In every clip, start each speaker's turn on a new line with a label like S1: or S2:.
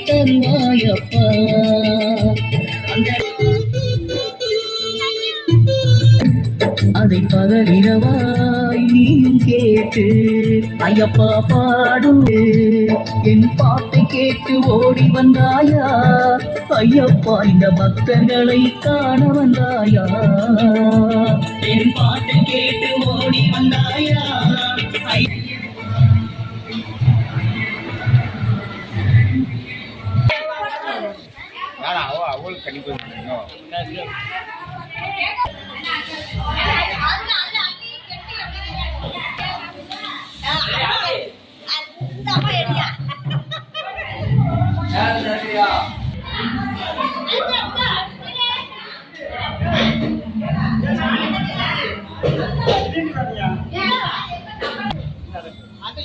S1: தருவாயப்பா அதை பகலிரவாய் நீயும் கேட்டு ஐயப்பா பாடும் என் பாட்டை கேட்டு ஓடி வந்தாயா ஐயப்பா இந்த பக்தர்களை காண வந்தாயா என் பாட்டை கேட்டு ஓடி வந்தாயா
S2: கண்டிப்பா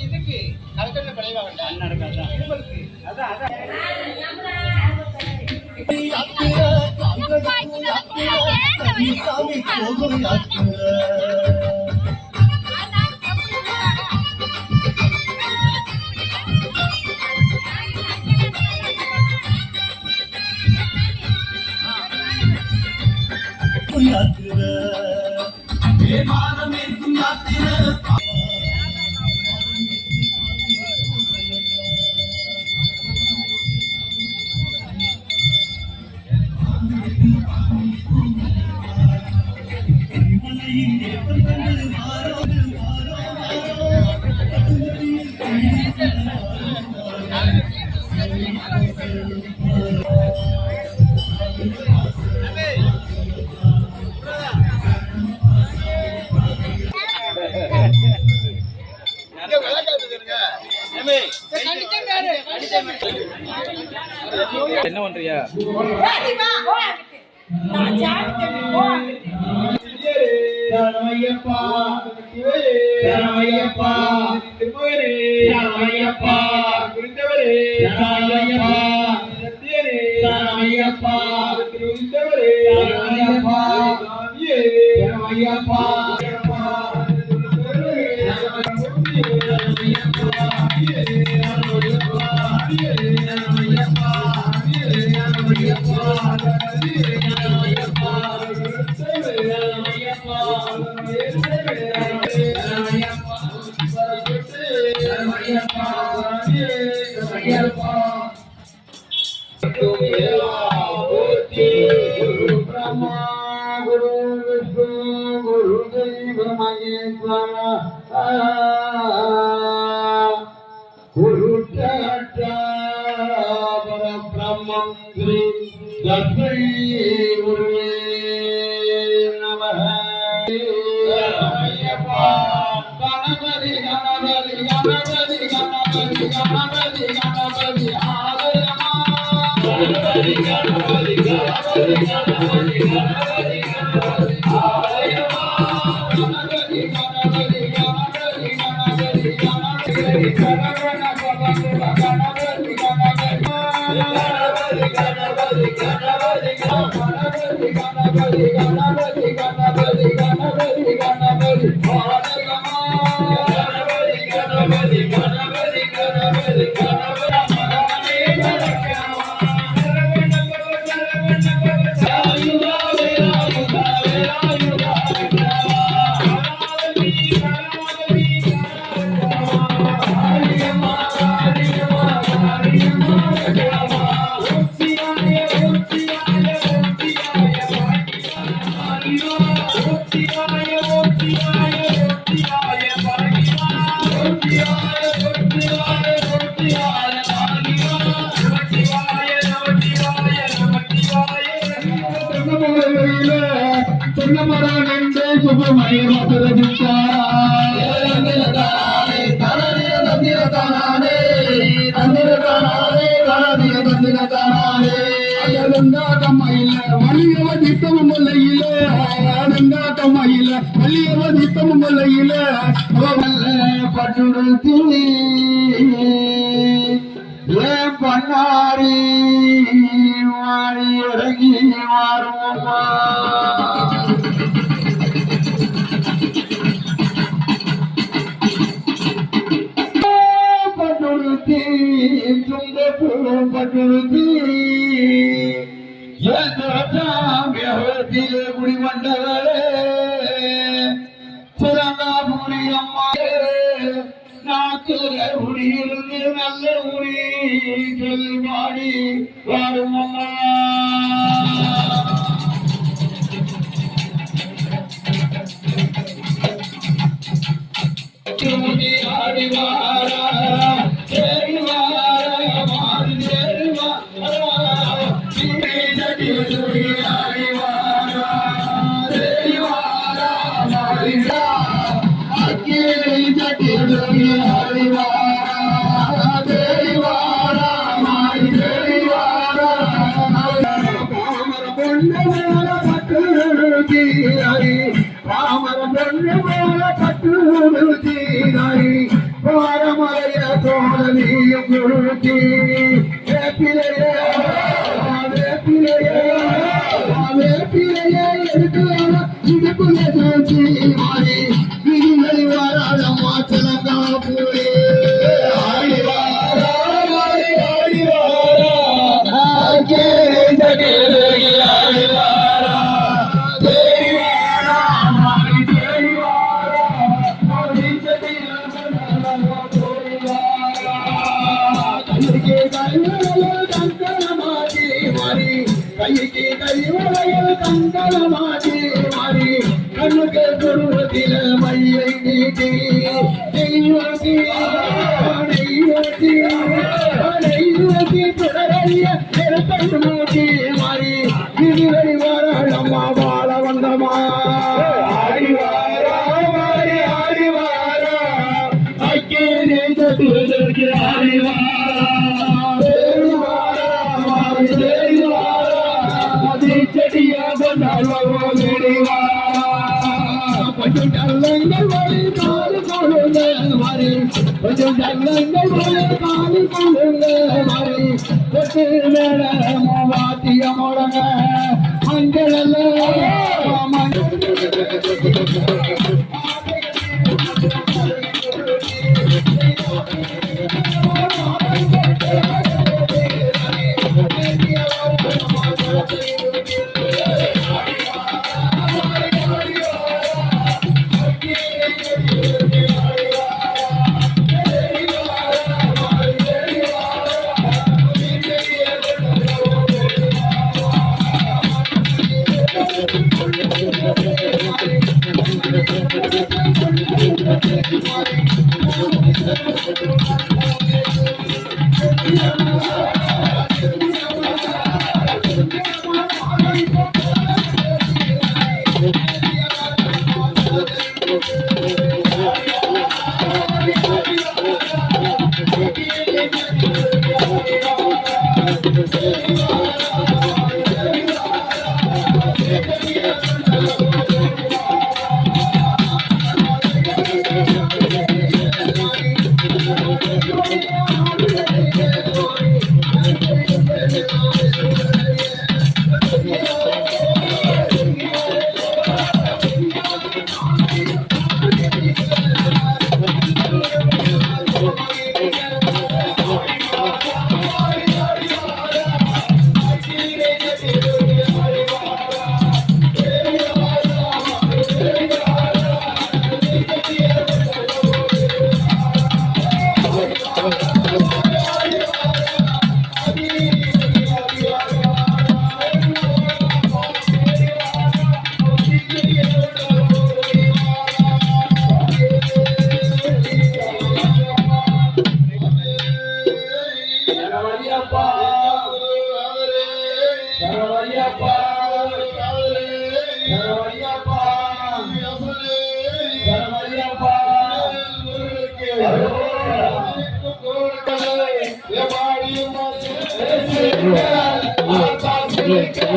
S2: இதுக்கு நடக்கிற விளைவாக நடக்காதான் என்ன பண்றியா
S3: சரணமையப்பா சரணமையப்பா சரணமையப்பா சரணமையப்பா சரணமையப்பா சரணமையப்பா गुरु ब्रह्मा गुरु विष्णु गुरु देव महेश्वर गुरु परब्रह्मं श्री लक्ष्मी गुरुवे नमः गणपति गणपति गणपति गणपति गणपति गणपति गणपति गणपति गणपति गणपति வலிய நித்தமும் முல்லையில வெங்காட்டமையில வள்ளியவ நித்தமும் முல்லையில பட்டுடுத்தி ஏன் பண்ணாரி மாறி இறங்கி மாறுவோமா பட்டுடுத்தி துண்டப்பு பட்டுடுத்தி மேகத்திலே குடி வந்தவரே சிறந்தாபுரி அம்மா நாத்துல உரியிருந்து நல்ல உரி சொல்லி மாடி வாரும் அம்மா ஆடி வாரா சேரி வாரா மாறி சேரி பாரமலைய தோழனியும் குருதி வேப்பிலையே எடுக்கலாம் இதுக்குள்ள தோச்சி மாறி விதிகளை வாராளம்மா சிலங்கா போயே ஆடி வாரா ஆடி வாரா கைக்கு கைவளையல் கங்கலமாடி மாறி கண்ணுக்கு குருவத்தில மையை நீட்டி நெய்யோட்டி நெய்யோட்டி நெய்யோட்டி தொடரைய நெருப்பை மூட்டி மாறி விதிவழி வாராளம்மா வாழ வந்தமா ஆடி வாரா மாறி ஆடி வாரா ஐக்கே நெய்தட்டு ஆடி வாரா கொஞ்சம் நல்லங்கள் வழி காலு கொழுங்க மாறி கொஞ்சம் நல்லங்கள் வழி காலு கொழுங்க மாறி கொட்டு மேல வாத்திய முழங்க மஞ்சள்
S1: Yeah.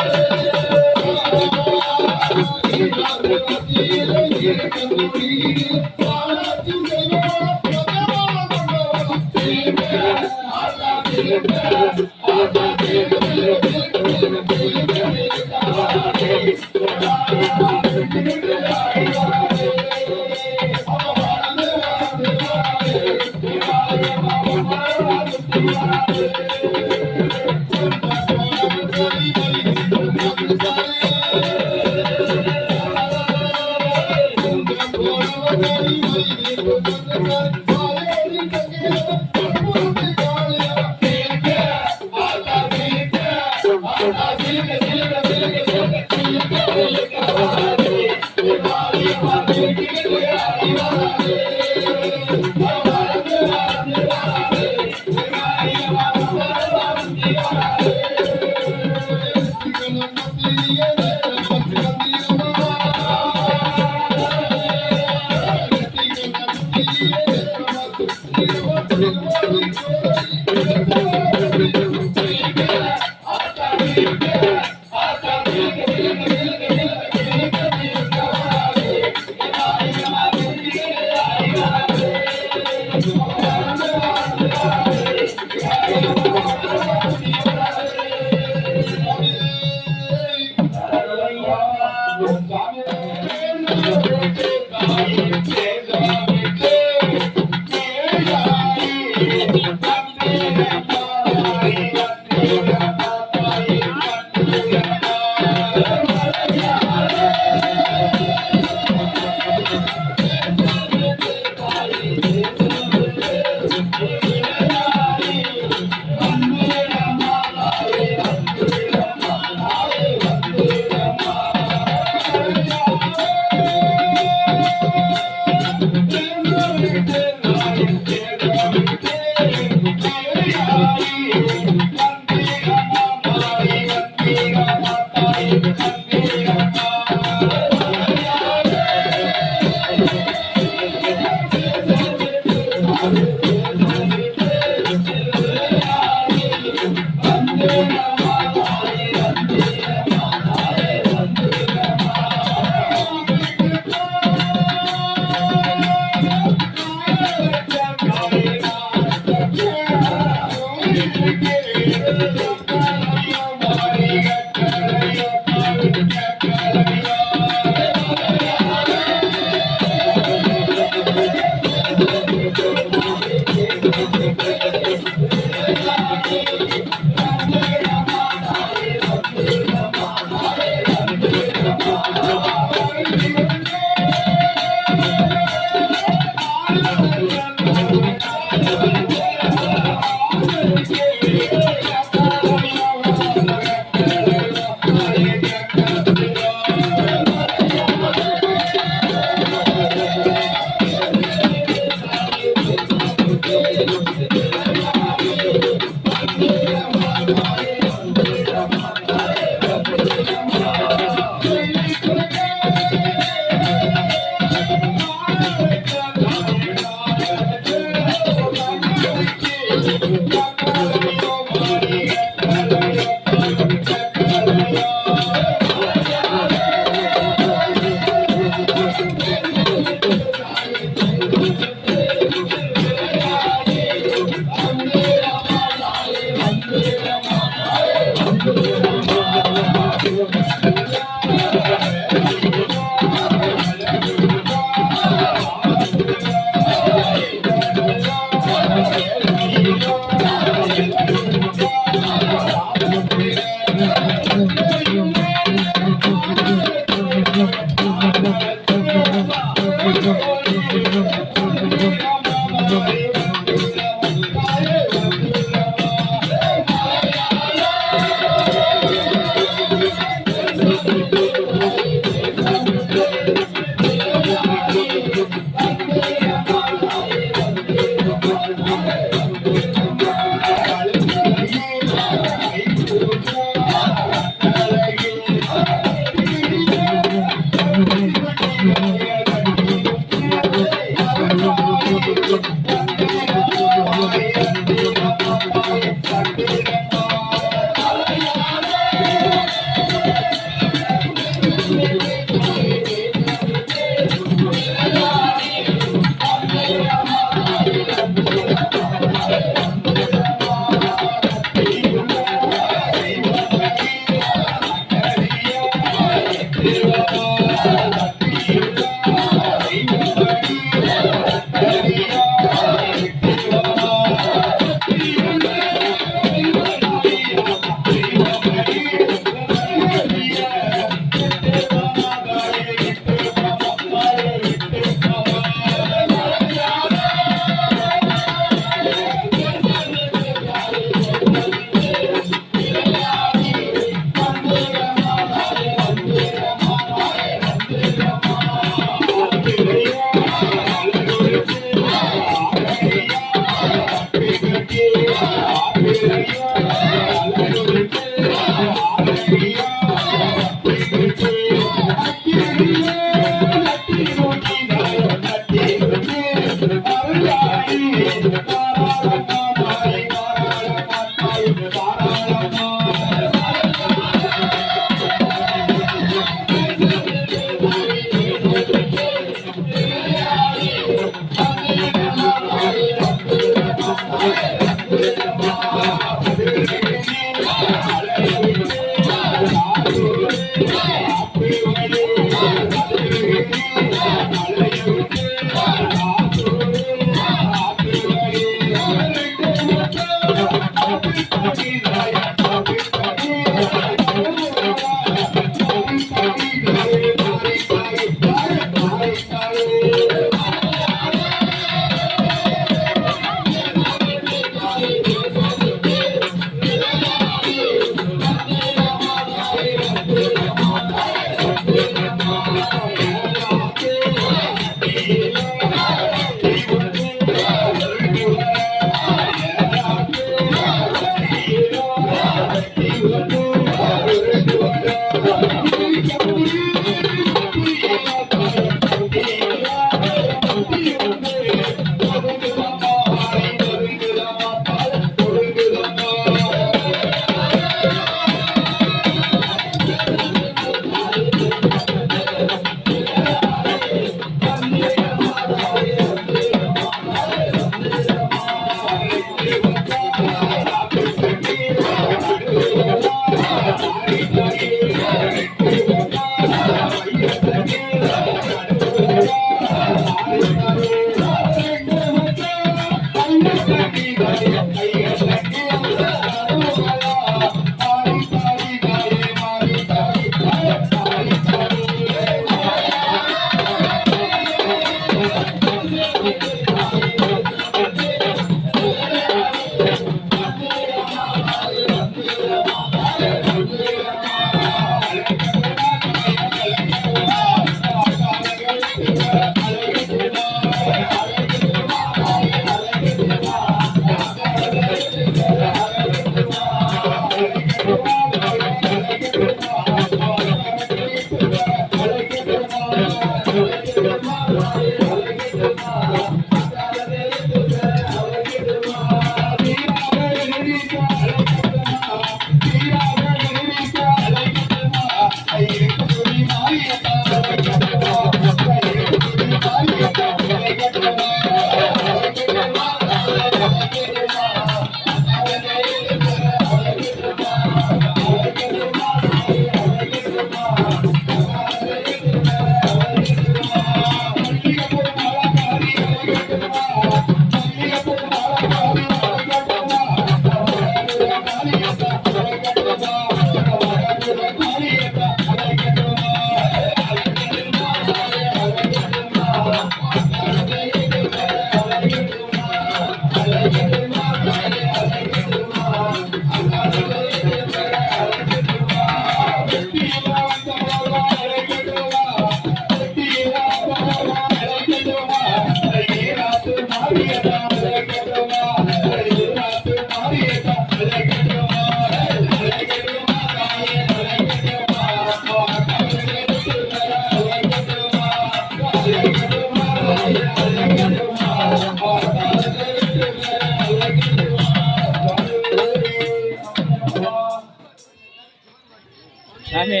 S2: சாமி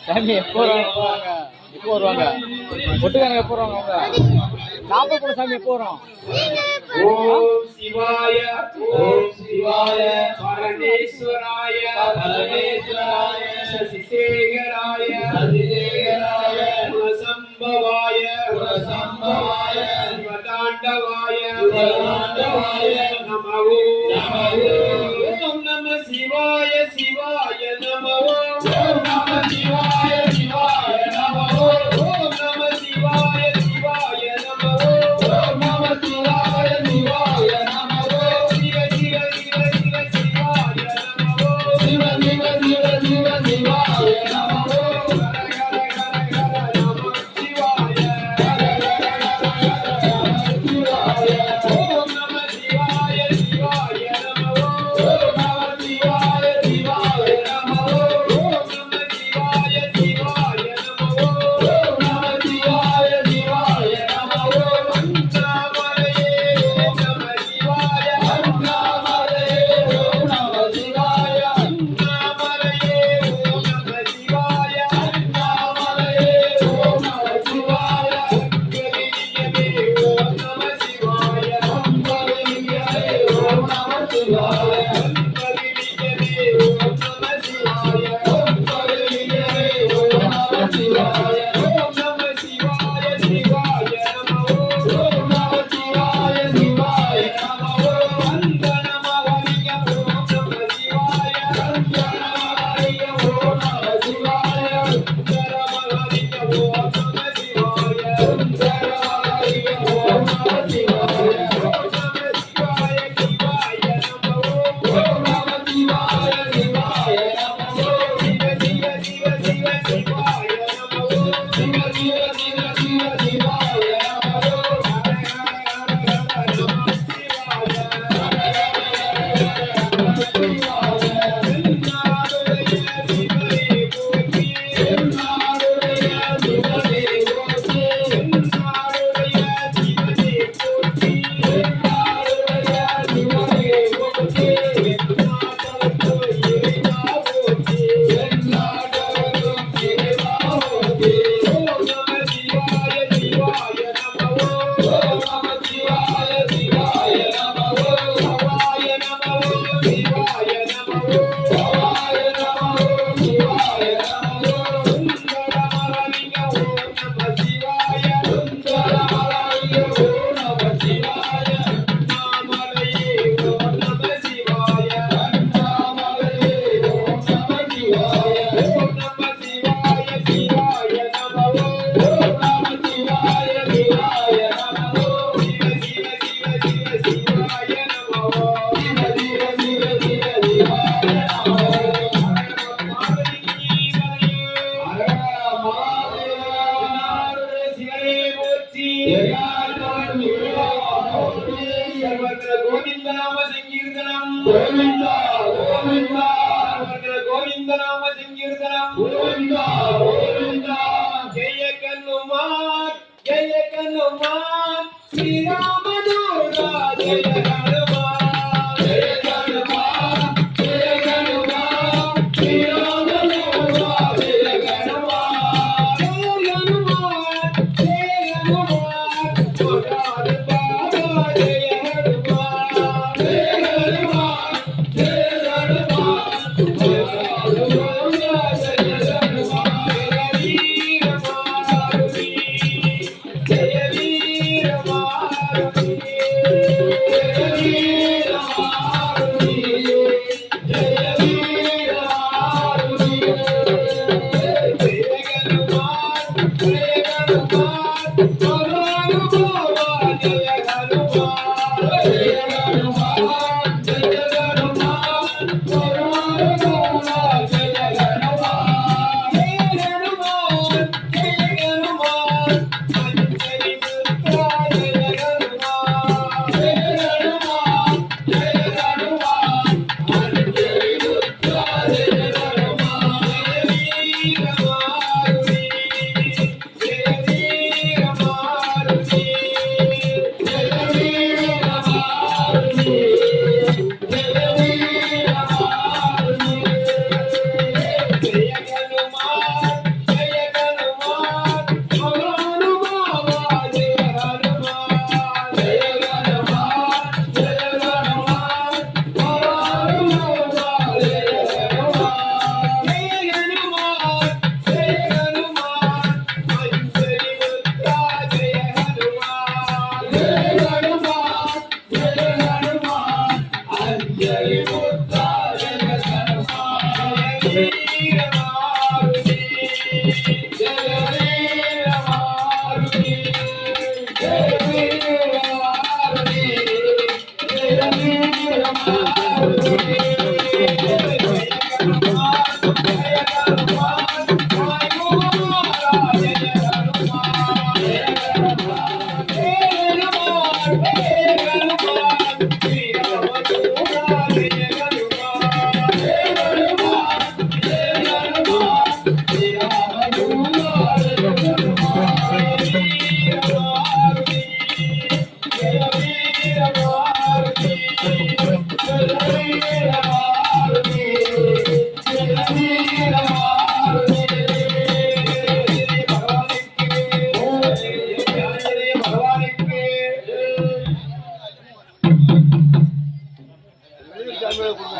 S2: சாமி எப்போ வருவாங்க எப்போ வருவாங்க ஒட்டுக்காரங்க எப்போ வருவாங்க அவங்க சாப்பிட கூட சாமி எப்போ வரும்
S3: ஓம் சிவாய பரமேஸ்வராய சசிசேகராய குணசம்பவாய சிவதாண்டவாய நமோ ஓம் நம சிவாய நமோ ஓம் நம சிவாய நமோ ஓம் நம சிவாய நமோ ஓம் நம சிவாய நமோ சிவ சிவ சிவ சிவ சிவாய நமோ சிவ சிவ சிவ சிவ சிவாய நமோ ஓம் நம சிவாய நமோ ஓம் நம சிவாய நமோ ஓம் நம சிவாய நமோ ஓம் நம சிவாய நமோ அண்ணாமலையே ஓம் நம சிவாய அண்ணாமலையே ஓம் நம சிவாய அண்ணாமலையே ஓம் நம சிவாய அண்ணாமலையே ஓம் நம சிவாய அங்கலியமே ஓம் நம சிவாய அங்கலியமே ஓம் நம சிவாய அங்கலியமே ஓம் நம சிவாய அங்கலியமே ஓம் நம சிவாய ஓம் நம சிவாய சிவாய நமோ ஓம் நம சிவாய சிவாய நமோ அந்தனமகரிய ஓம் நம சிவாய அந்தனமகரிய ஓம் நம சிவாய அந்தனமகரிய ஓம் நம சிவாய அந்தனமகரிய ஓம் நம சிவாய ஓம் நம சிவாய சிவாய நமோ ஓம் நம சிவாய சிவாய நமோ சிவ சிவ சிவ சிவ சிவாய நமோ சிவ சிவ சிவ சிவ சிவாய நமோ கோவிந்த நாம சங்கீர்த்தனம் கோவிந்தா கோவிந்தா கோவிந்த நாம சங்கீர்த்தனம் கோவிந்தா கோவிந்தா ஜெய கண்ணுமான் ஸ்ரீராமதூர்கா ஜெய கண்ணுமான் ஜெய கண்ணுமான் ஸ்ரீராமதூர்கா ஜெய கண்ணுமான் ஜெய கண்ணுமான் ஜெய கண்ணுமான்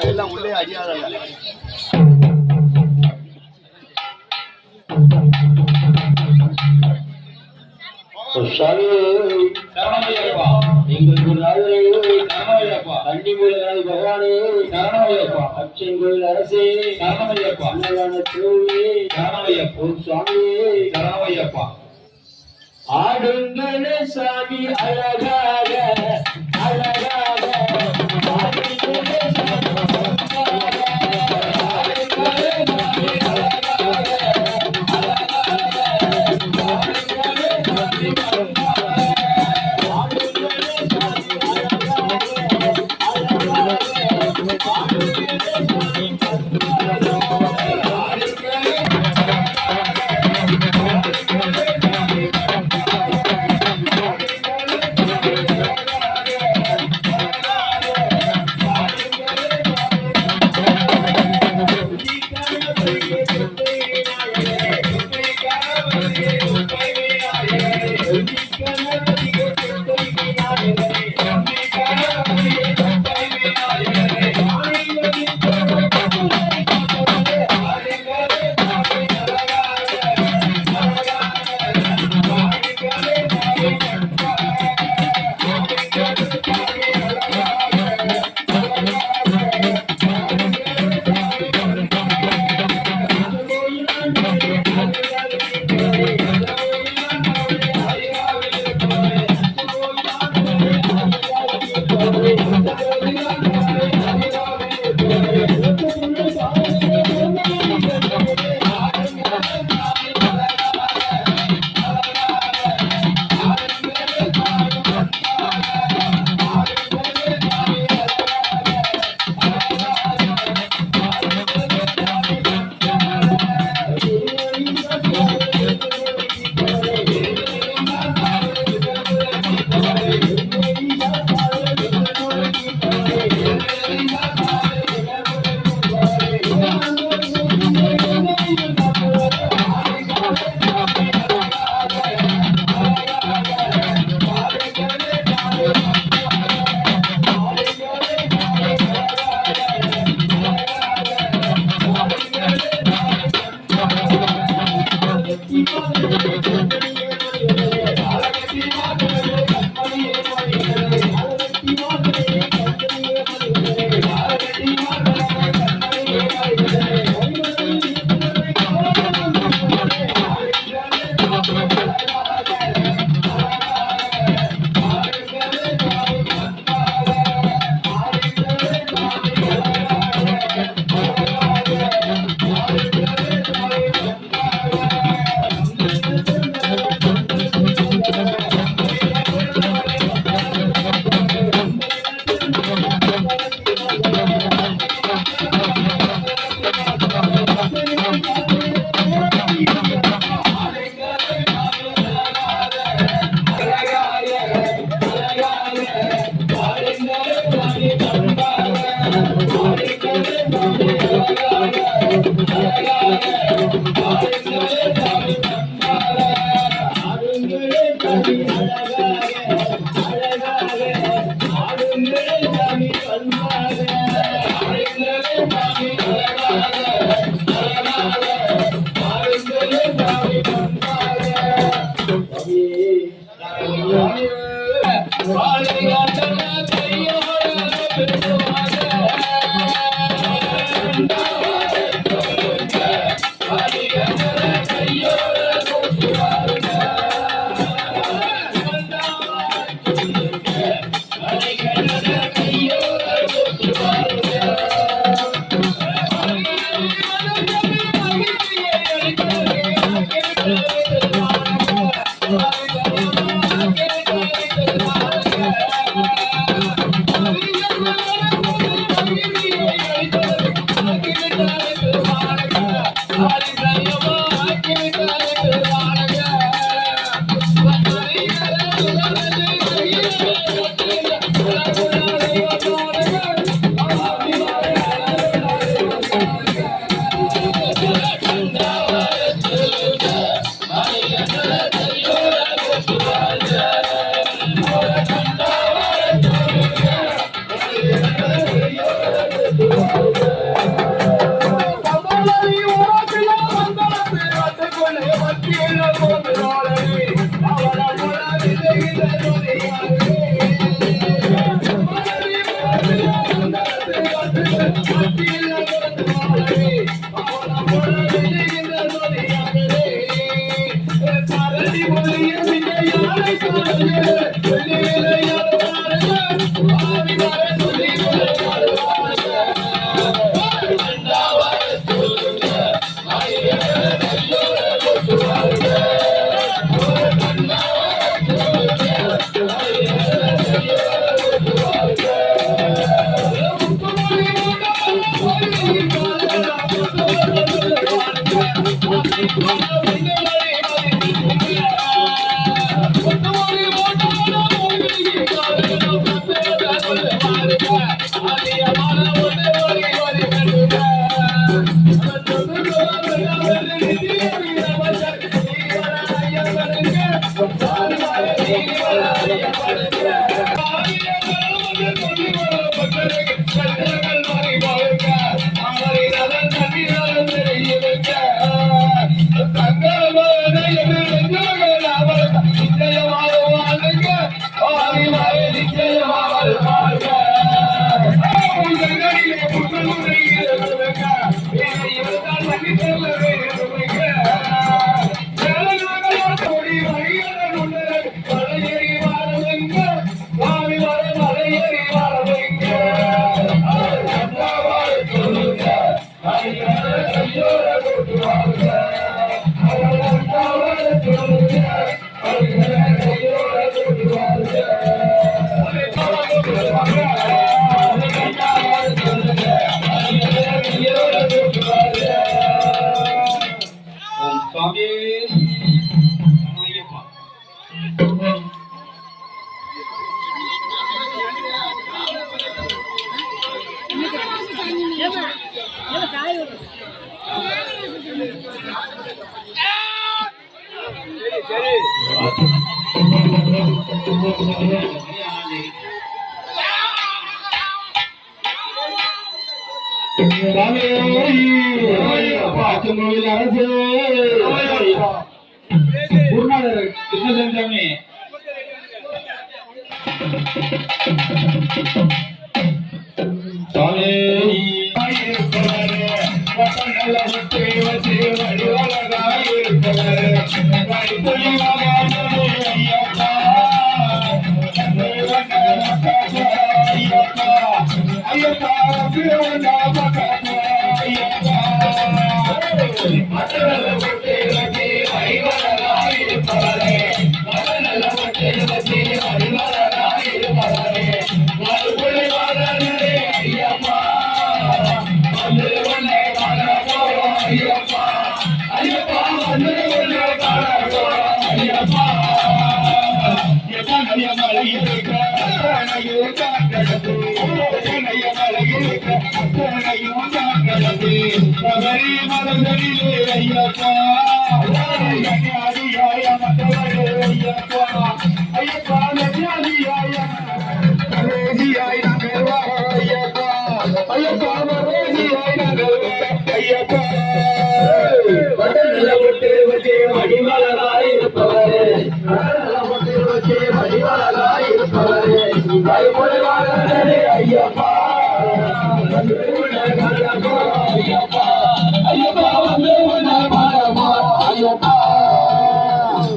S3: எல்லாம் உள்ளே அடியாதல்ல எங்கள் கன்னிமூலகராய் பகவானே சரணமையப்பா. அச்சன் கோயில் அரசே சரணமையப்பா. அன்னதான திருவிழே சரணமையப்பா. சுவாமியே சரணமையப்பா. ஆடுங்கள சாமி அழகாக அழகாக ஆடுங்கள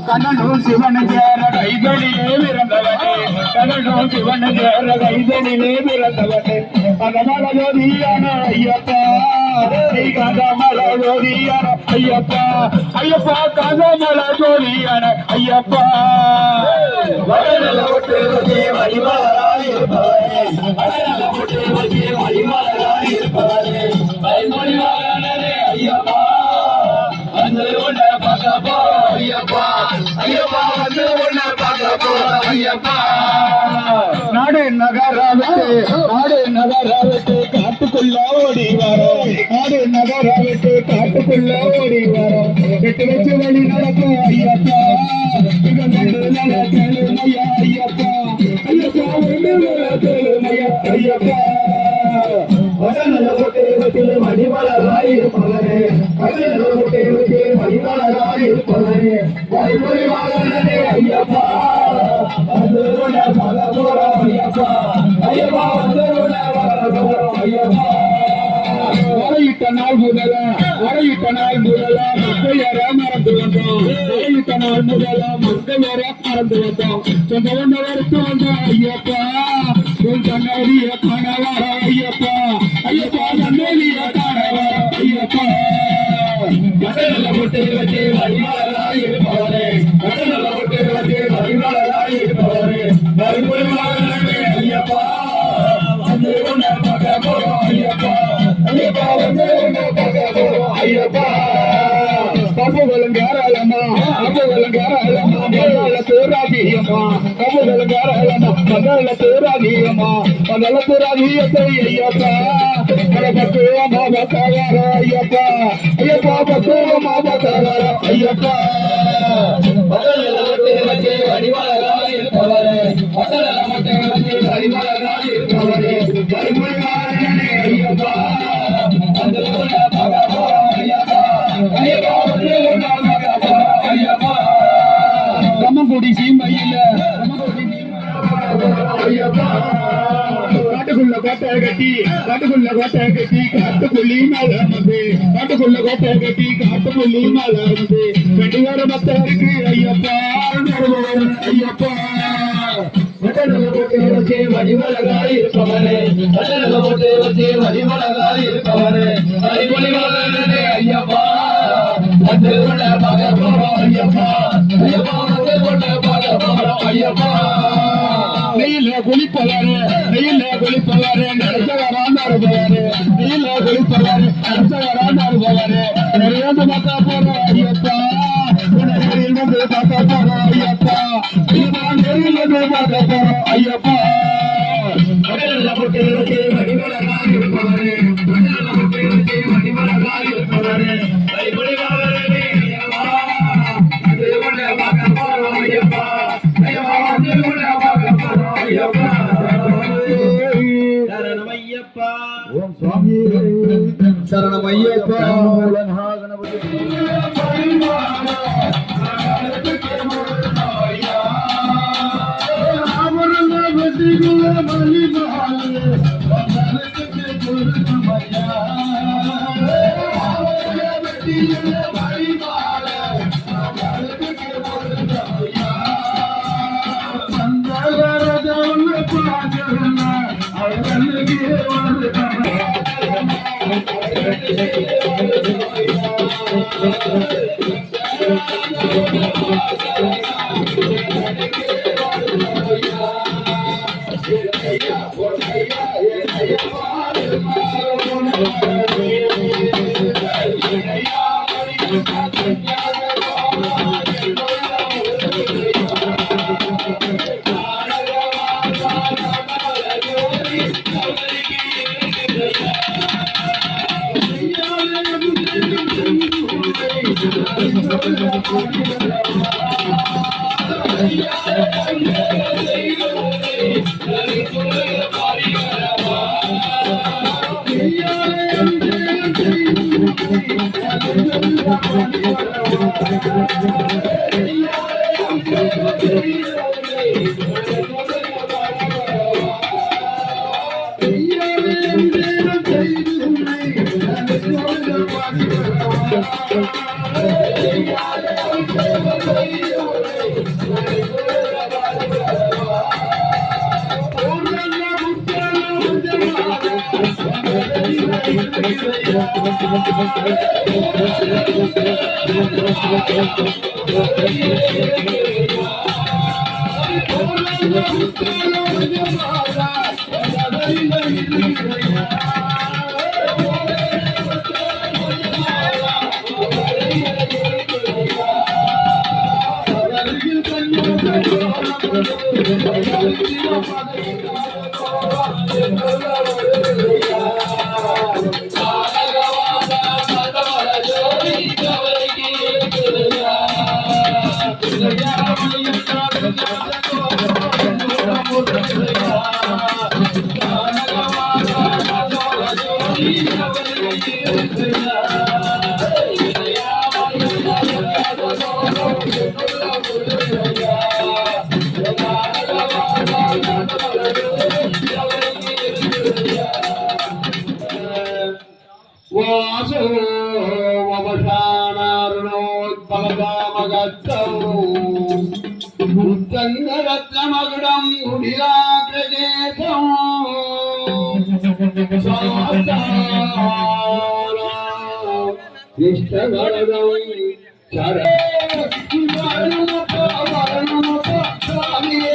S3: கண்ணனும் சிவன் சேர கைதனிலே பிறந்தவனே, கண்ணனும் சிவன் சேர கைதனிலே பிறந்தவனே, கதமலோதியான ஐயப்பா, நீ கதமலோதியான ஐயப்பா, ஐயப்பா கதமலோதியான ஐயப்பா. வடநல ஒட்டு வச்சே வழிமலராயிருப்பவரே, வடநல ஒட்டு வச்சே வழிமலராயிருப்பவரே, கைமொழி வாகனனே ஐயப்பா. பார்க்க போறோம் ஐயப்பா ஐயப்பா வந்து உன்னை பார்க்க போறோம் ஐயப்பா நாடு நகராவிட்டு காட்டுக்குள்ள ஓடி வரோம் நாடு நகராவிட்டு காட்டுக்குள்ள ஓடி வரோம் எட்டு வச்சு வழி நடக்கும் ஐயப்பா கேளுமையா ஐயப்பா ஐயப்பா கேளுமையா ஐயப்பா மணிமலராய் இருப்பவரே மணிமலராய் இருப்பவரே ஐயப்பா ஐயப்பா ஐயப்பா ஐயப்பா வரையிட்ட நாள் முதல மங்கையர மறந்து வந்தோம் வரையிட்ட நாள் முதல மங்கையர மறந்து வந்தோம் சொந்த வந்தவருக்கு வந்தோம் ஐயப்பா உன் கண்ணாடிய காணவார ஐயப்பா ஐயப்பா கண்ணாடிய காணவார ஐயப்பா கடல போட்டு வச்சு வழிமலராய் இருப்பவரே கடல போட்டு வச்சு வழிமலராய் இருப்பவரே மறுபடியும் ஐயப்பா வந்து உன்னை பார்க்க போறோம் ஐயப்பா ஐயப்பா வந்து உன்னை பார்க்க போறோம் ஐயப்பா கபுகளும் தாராளமா மகள தூராதியம்மா கபுகளும் தாராளமா மகள தூராதியம்மா மகள தூராதியத்தை ஐயப்பா பக்குவமா பக்கார ஐயப்பா ஐயப்பா பக்குவமா பக்கார ஐயப்பா வடிவாளராய் இருப்பவரே வடிவாளராய் இருப்பவரே ஐயப்பா கம்மங்குடி சீமையில காட்டுக்குள்ள கோட்டை கட்டி காட்டுப்புள்ளி மேல வந்து காட்டுக்குள்ள கோட்டை கட்டி காட்டுப்புள்ளி மேல வந்து வெட்டியார மத்தருக்கு ஐயப்பா ஐயப்பா வடிவழகாய் இருப்பவரே வடிவழகாய் இருப்பவரே ஐயப்பா வந்து உன்னை பார்க்க போறோம் ஐயப்பா ஐயப்பா வந்து உன்னை பார்க்க போறோம் ஐயப்பா நெய்யில குளிப்பவாரு நடிச்சவராண்டாரு போவாரு நெய்யில குளிப்பவாரு நடிச்சவராண்டாரு போவாரு நிறைய பார்க்க போறோம் ஐயப்பா நேரில் வந்து பார்க்க போறோம் ஐயப்பா நேரில் வந்து பார்க்க போறோம் ஐயப்பா வடிவழகாய் இருப்பவரே வடிவழகாய் இருப்பவரே ஓம் சுவாமி சரணமையப்பா வாசோ வமசானாருணோத்பலகாமகத்தௌ உத்தங்கரத்னமகுடம் குடிலாக்ரஜேதம் இஷ்டகரதம் சர சுவாமியே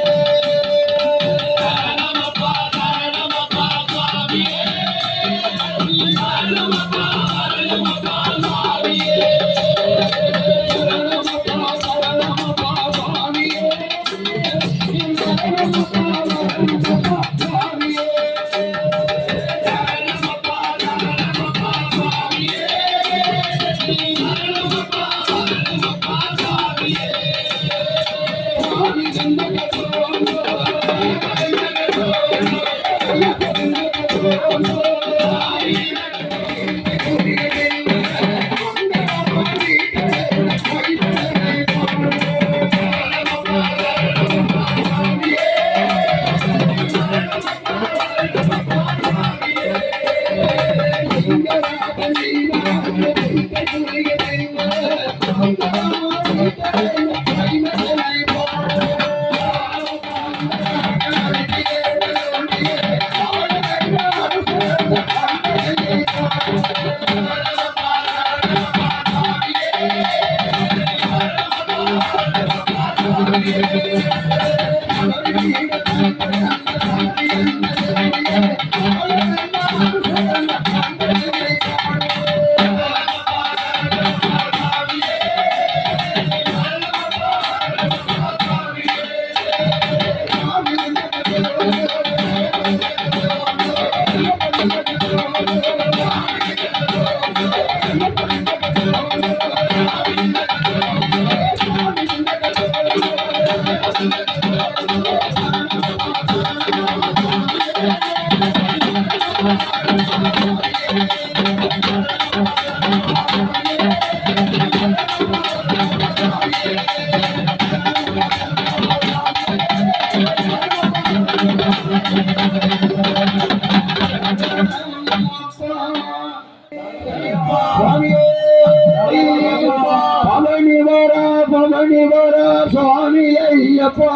S3: பவனிவர சுவாமி ஐயப்பா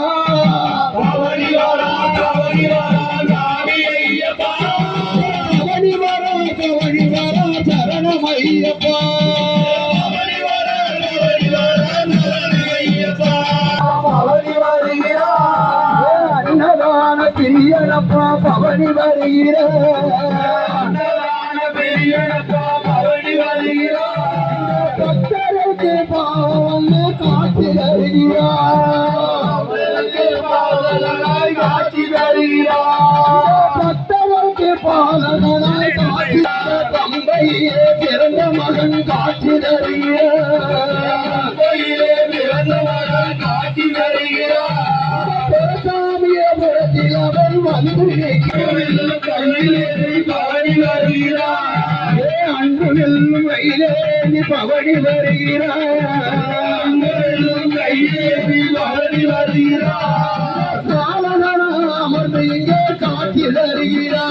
S3: பவனிவர சரணம் ஐயப்பா பவனி வருகிறார் அன்னதான பிரியனப்பா பவனி வருகிறார் பக்தருக்கு பாவம் காட்சி தருகிறார் பக்தருக்கு பாலகனாய் காட்சி தந்தையே பிறந்த மகன் காட்சி தருகிறார் சாமிய புறத்தில் அவன் வந்து அன்பு வெல்லும் கையிலேந்தி பவனி வருகிறார் அமர்ந்து இங்கே காட்சி தருகிறார்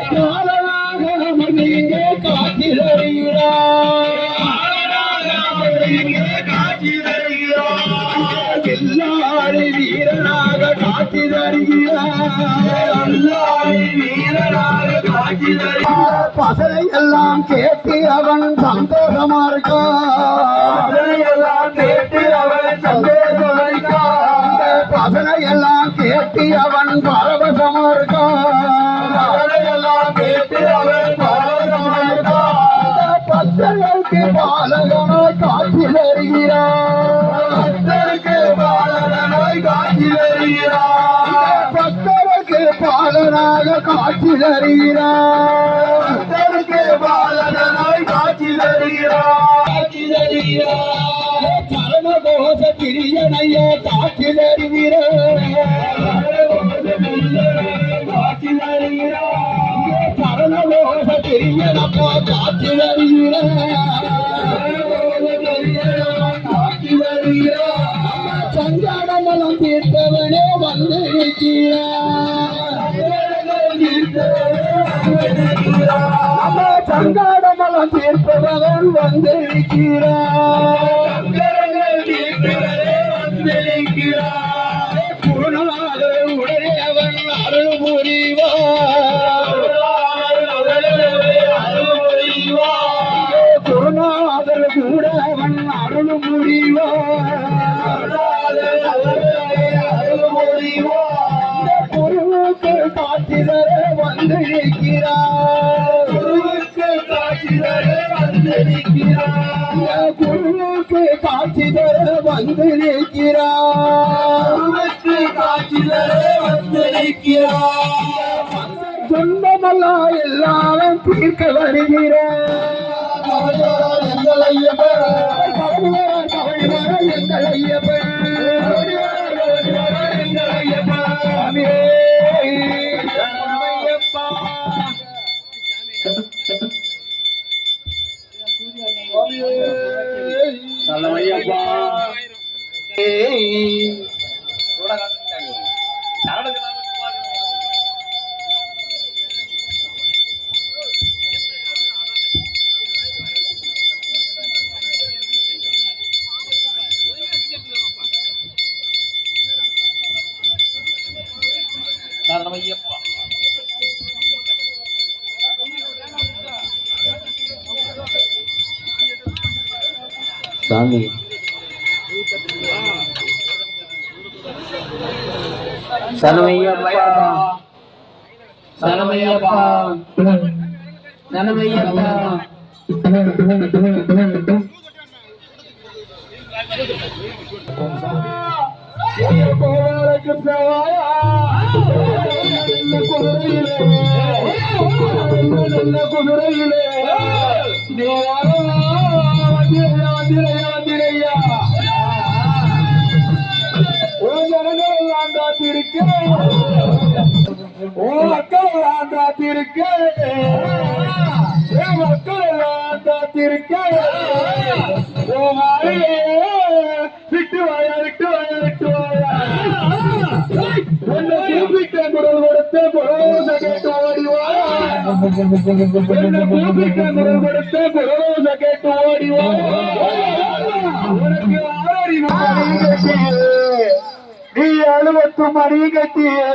S3: காலனாக அமர்ந்து இங்கே காட்சி தருகிறார் எல்லாரி வீரனாக காட்சி தருகிறார் பசலை எல்லாம் கேட்டு அவன் சந்தோஷமா இருக்கான் பசலை எல்லாம் கேட்டு அவன் பரவசமா இருக்கான் பக்தர்களுக்கு பாலகனாய் காட்சி தருகிறார் பக்தருக்கு பாலனாக காட்சி தருகிறார் சரண கோஷ பிரியனைய காட்சி தருகிற சரண கோஷ பிரியனப்போ காட்சி தருகிற சங்கடமலம் தீர்த்தவனே வந்து சங்கடமலம் தீர்த்தவன் வந்து குருநாதர் உடையவன் அருள் புரிவார் குருநாதர் கூடவன் அருள் புரிவார் குருவுக்கு காட்சி தர வந்து நிற்கிறார் குருவுக்கு காட்சி தர வந்து நிற்கிறார் குருவுக்கு காட்சி தர வந்து நிற்கிறார் குருவுக்கு காட்சி தர வந்து நிற்கிறார் சொந்தமெல்லாம் எல்லாரும் தீர்க்க வருகிறார் எங்கள் ஐயப்பன் எங்கள் ஐயப்பன்
S1: சாமி சரணமையப்பா சரணமையப்பா சரணமையப்பா
S3: குதிரையிலே ஜனங்களெல்லாம் காத்திருக்க ஓ மக்கள் எல்லாம் காத்திருக்க மக்கள் எல்லாம் காத்திருக்க ஓ மாறியே விட்டு வாயா விட்டு வாயா விட்டு வாயா உன்னை கூப்பிட்ட குரல் கொடுத்த குரலோச கேட்டு ஓடி வாயா உன்னை கூப்பிட்ட குரல் கொடுத்த குரலோச கேட்டு ஓடி வாயா உனக்கு ஆறறிவு மணி கட்டியே நீ 70 மணி கட்டியே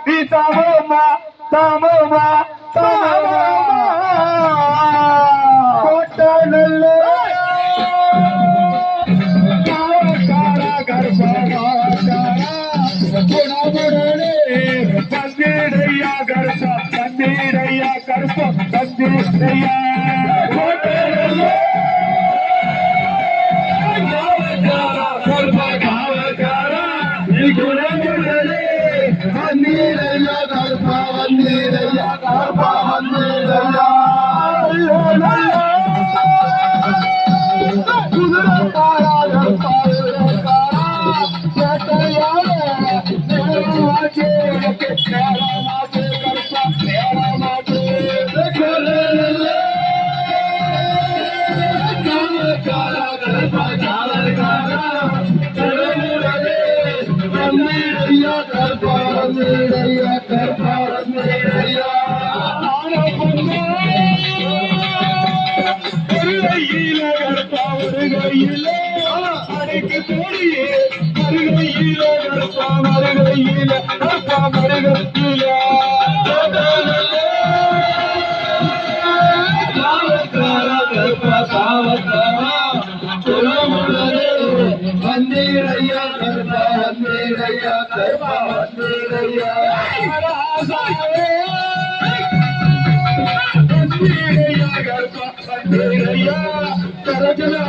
S3: நீ தாமமா தாமமா தாமமா கோட்டை நல்ல தந்தீரையா கருப்பா தந்தீரையா கருப்பா தந்தீரையா வந்தீரையா கருப்பா வந்தீரையா கருப்பா வந்தீரையா குதிரக்காரா கருப்பா வந்தீரையா கருப்பா வந்தீரையா கருப்பா வந்தீரையா வந்தீரையா கருப்பா வந்தீரையா கரஜனா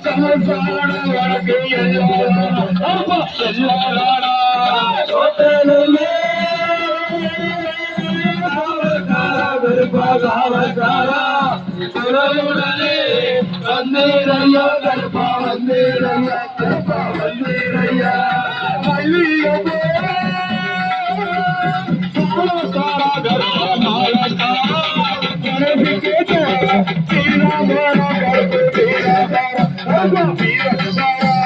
S3: சமசான வழக்கு எல்லாரா எல்லாரா கோட்டனே கருப்பா காவல்காரா உறவுடனே வந்தேரையா கருப்பா வந்தேரையா கருப்பா வந்தேரையா மல்லிகை காவல்காரா கருப்பா காவல்காரா கருப்பு கேட்ட வீராபாரா கருப்பு வீராபாரா கருப்பா வீராபாரா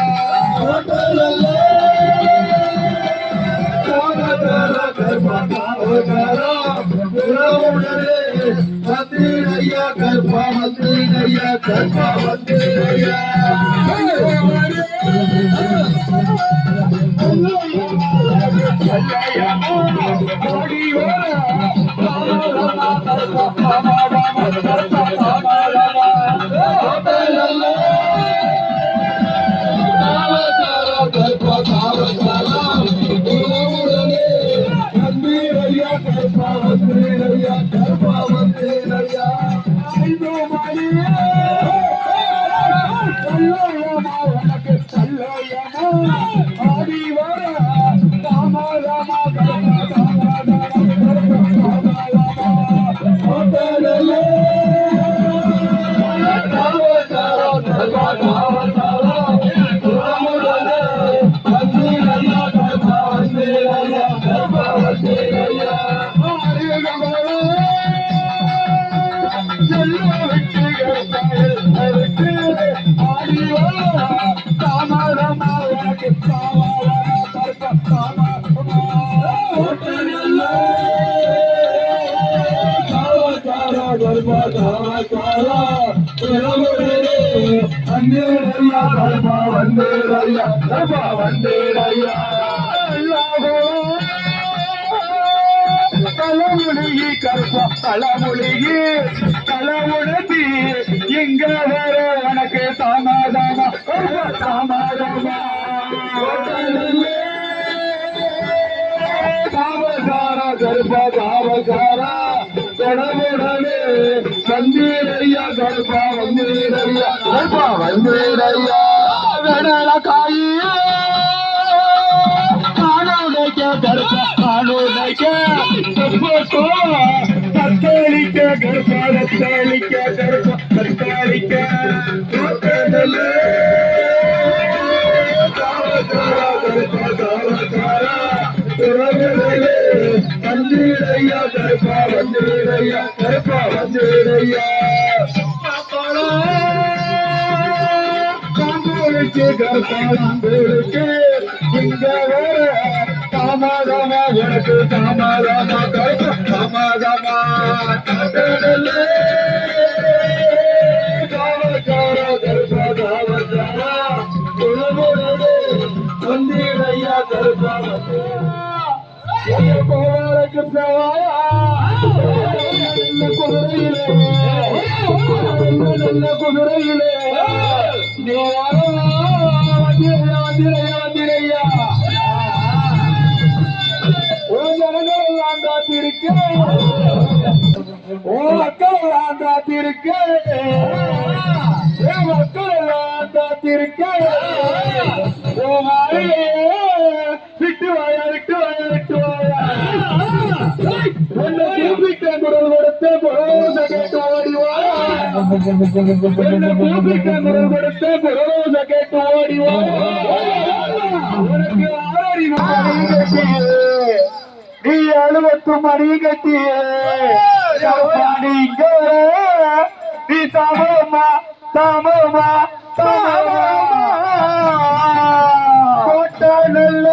S3: வந்தேரையா கருப்பா வந்தேரையா கருப்பா வந்தேரையா தலைமுழுகி கருப்பா தலைமுழுகி தலைமுழுதி எங்க வர உனக்கு தாமாதாமா தாமாதாமா காவல்காரா கருப்பா காவல்காரா கடவுடனே வந்தீரையா கருப்பா வந்தீரையா கருப்பா வந்தீரையா கடல காயே காணோடைக்க கருப்பா காணோடைக்க தத்தளிக்க கருப்பா தத்தளிக்க கருப்பா தத்தளிக்க காவல்காரா கருப்பா காவல்காரா வந்தீரையா கருப்பா வந்தீரையா கருப்பா வந்தீரையா காம்பூருக்கு கருப்பா காம்பூருக்கு இங்க வர தாமாதாமா உனக்கு தாமாதாமா கருப்பா தாமாதாமா காவல்காரா கருப்பா காவல்காரா வந்தீரையா கருப்பா கிருஷ்ணவாயா குதிரையிலே குதிரையிலே வந்திரையா ஓ ஜனங்கள் எல்லாம் காத்திருக்க ஓ மக்கள் எல்லாம் காத்திருக்க மக்கள் எல்லாம் காத்திருக்க ஓ மாலையே விட்டு வாயா விட்டு வாயா விட்டு வாயா குரல் கொடுத்த குரலோச கேட்டு ஓடிவாயா குரல் கொடுத்த குரலோச கேட்டு ஓடிவாயா உனக்கு ஆறடி மணி கட்டியே நீ 70 மணி கட்டியே இங்க நீ தாமமா தாமமா தாமமா கோட்டை நல்ல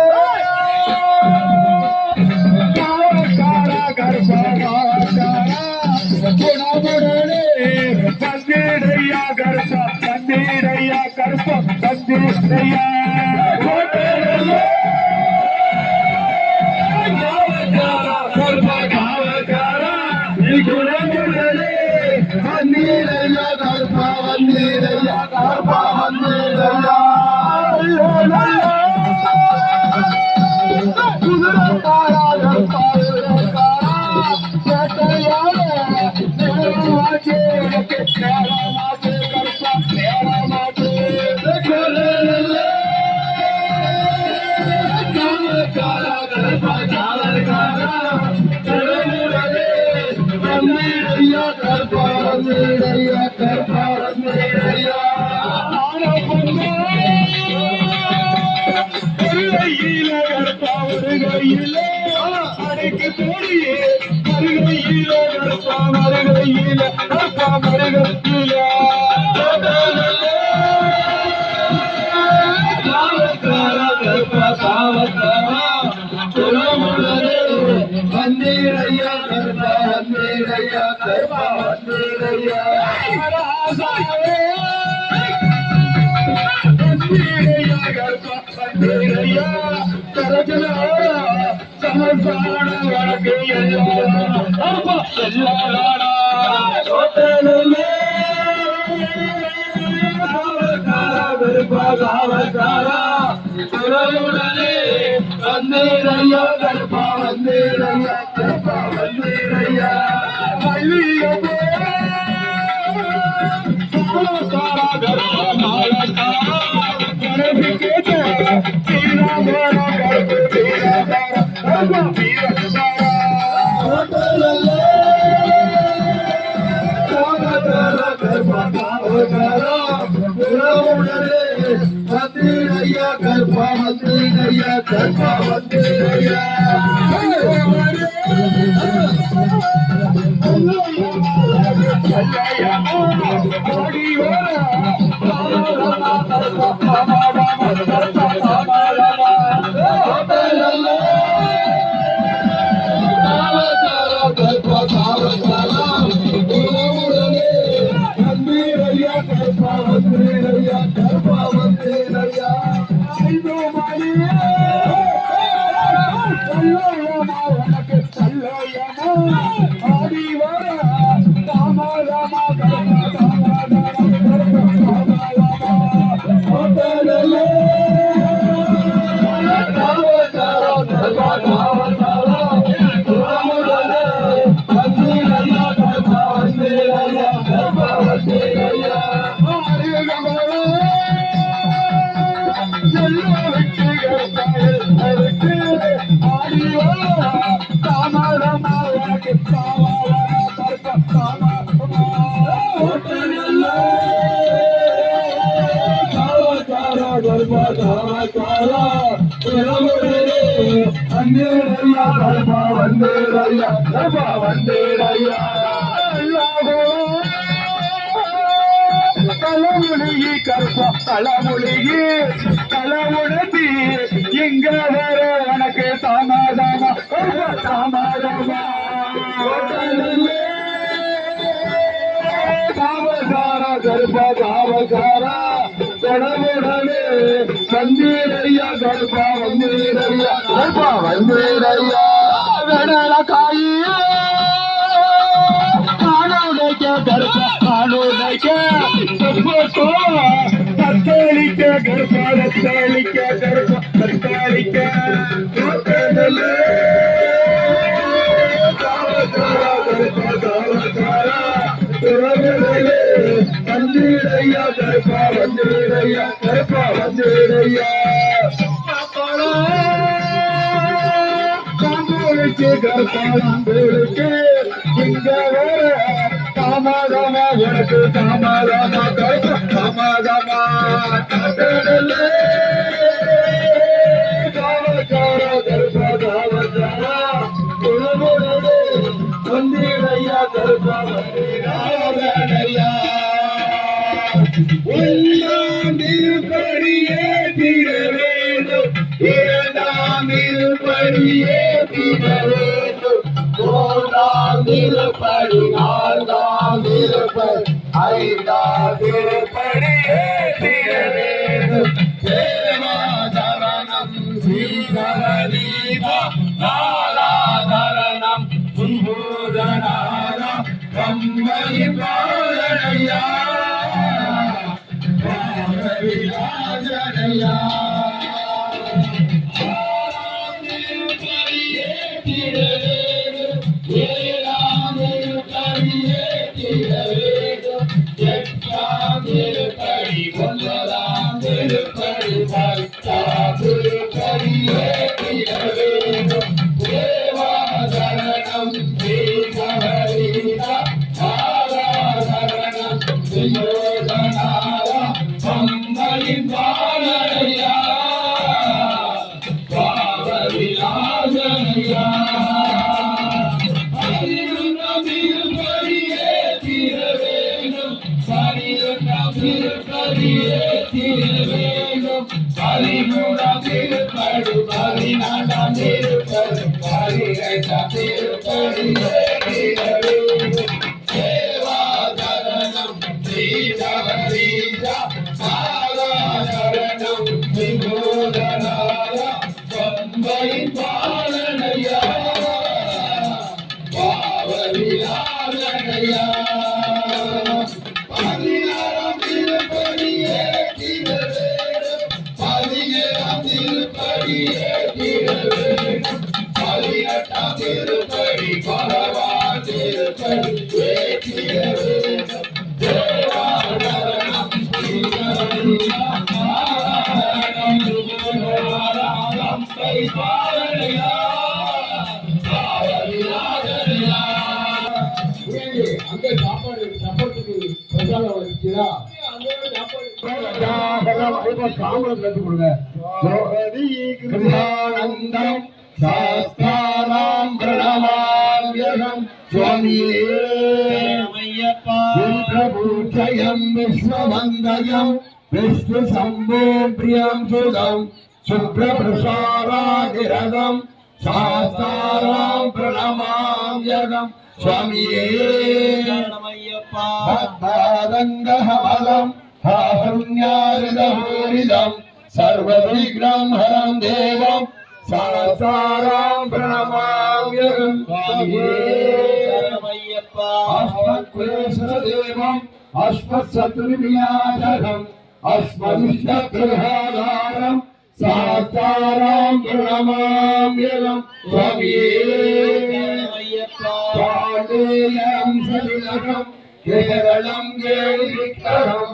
S3: வந்தீரையா கருப்பா வந்தீரையா கருப்பா வந்தீரையா காவல்காரா வந்தீரையா கருப்பா வந்தீரையா கருப்பா வந்தீரையா மருகையில கருப்பா மருகையில கருப்பா மருகையில கருப்பா காவக்காரா வந்தீரையா கருப்பா வந்தீரையா கருப்பா வந்தீரையா வந்தீரையா கருப்பா வந்தீரையா கரஜனா சமசான வழக்கு எல்லாடா ஹோட்டலிலே கருப்பா காவக்காரா குரலுடனே வந்தீரையா கருப்பா வந்தீரையா கருப்பா வந்தீரையா மல்லிகப்பூ காவக்காரா கருப்பா காவக்காரா கருப்பு கேட்ட தீராதாரா கருப்பு தீராதாரா கருப்பா தீராதாரா ஹோட்டலிலே காவக்காரா கருப்பா காவக்காரா குரலுடனே வந்தீரையா கருப்பா வந்தீரையா கருப்பா வந்தீரையா தலைமுழுகி கருப்பா தலைமுழுகி தலைமுழுத்தி இங்க வர உனக்கு தாமாதாமா தாமாதாமா காவக்காரா கருப்பா காவக்காரா தொடமுடனே வந்தீரையா கருப்பா வந்தீரையா கருப்பா வந்தீரையா வெடல காயே காணோடைக்க கருப்பா காணோடைக்க தத்தளிக்க கருப்பா தத்தளிக்க கருப்பா தத்தளிக்க காவக்காரா கருப்பா காவக்காரா வந்தீரையா கருப்பா வந்தீரையா கருப்பா வந்தீரையா காம்பூருக்கு கருப்பா காம்பூருக்கு இங்க வர தாமாதாமா உனக்கு தாமாதாமா கருப்பா தாமாதாமா காவக்காரா கருப்பா காவக்காரா குலமுடனே வந்தீரையா கருப்பா வந்தீரையா ஒன்றாமில் படியே தீர வேண்டும் இரண்டாமில் படியே தீர வேண்டும் மூன்றாமில் படி நான்காமில் படி ஐந்தாமில் படியே தீர வேண்டும் தேவாதரணம் ஸ்ரீதரதீதா நாலாதரணம் கும்பூதனாரா கம்மை பாலனையா விராஜனையா சாஸ்தாராம் பிரணமாம்யகம் சுவாமியே பிரபூஷயம் விஸ்வமந்தயம் விஷ்ணு சம்போ பிரியம் சுதம் சுப்ரபிரசாராதிரதம் சாஸ்தாராம் பிரணமாம்யகம் சுவாமியே பத்மாதங்கஹமலம் ஹாஹுண்யாரிதஹூரிதம் சர்வவிக்னம் ஹரம் தேவம் சாஸ்தாராம் பிரணமாம்யகம் சுவாமியே அஸ்மத்குலேசதேவம் அஸ்மத்சத்ருவிநாசகம் அஸ்மதிஷ்டகிரகாதாரம் சாஸ்தாராம் பிரணமாம்யகம் சுவாமியே பாண்டேயம் சதிலகம் கேரளம் கேளிவிக்ரம்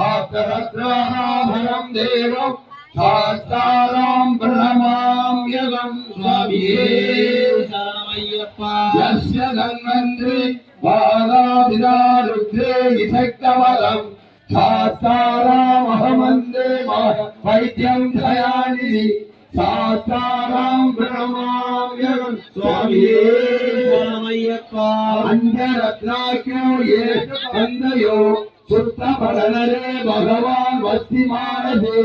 S3: ஆப்தரத்னாபரம் தேவம் சாஸ்தாராம் பிரணமாம்யகம் சுவாமியே யஸ்ய தன்வந்திரி பாதாபிதாருத்ரே இசக்தவலம் சாஸ்தாராமஹமந்தே வைத்தியம் தயாநிதி சாஸ்தாராம் பிரணமாம்யகம் சுவாமியே அஞ்சரத்னாக்யோ ஏஷ வந்தயோ சுத்த படனரே பகவான் வஸ்தி மானதே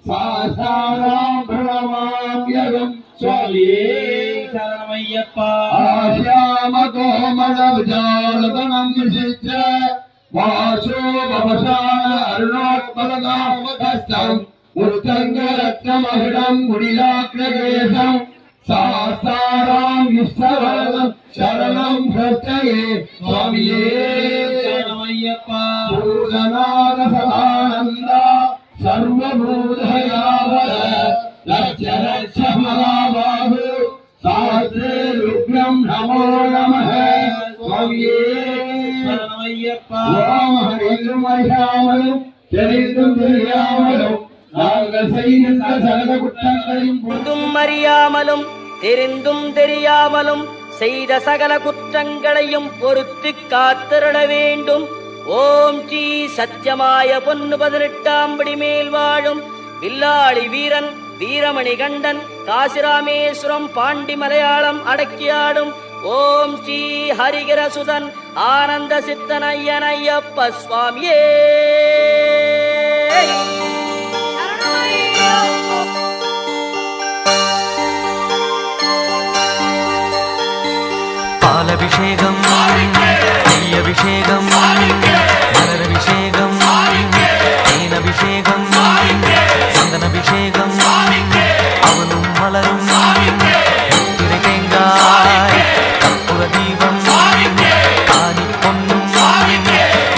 S3: சாஸ்தாராம் பிரணமாம்யகம் சுவாமியே ஆஷ்யாம கோமள விஜாலதனம் விசிஷ்ட வாசோ பவசான அருணோத்பலகாமகஸ்தம் உத்தங்கரத்னமகிடம் குடிலாக்ரகேசம் சாஸ்தாராம் இஷ்டவரதம் சரணம் பிரச்சயே சுவாமியே பூதநாத சதானந்தா சர்வபூதயாவர லட்ச லட்ச மகாபாஹு சாஸ்திரே ருக்ரம் நமோ நமः சுவாமியே ஓமஹரிலும் அறியாமலும் தெரிந்தும் தெரியாமலும் நாங்கள் செய்கின்ற சகல குற்றங்களையும்
S4: அறியாமலும் தெரிந்தும் தெரியாமலும் செய்த சகல குற்றங்களையும் பொறுத்து காத்திருட வேண்டும். ஓம் ஸ்ரீ சத்தியமாய பொன்னு 18ஆம் படி மேல் வாழும் வில்லாளி வீரன் வீரமணி கண்டன் காசிராமேஸ்வரம் பாண்டி மலையாளம் அடக்கியாடும் ஓம் ஸ்ரீ ஹரிகரசுதன் ஆனந்த சித்தனையனையப்ப சுவாமியே.
S5: பாலபிஷேகம் நெய்யபிஷேகம் மலரபிஷேகம் தேனபிஷேகம் சந்தனபிஷேகம் அவனும் மலரும் திரை தேங்காய் கற்பூர தீபம் காணி பொன்னும்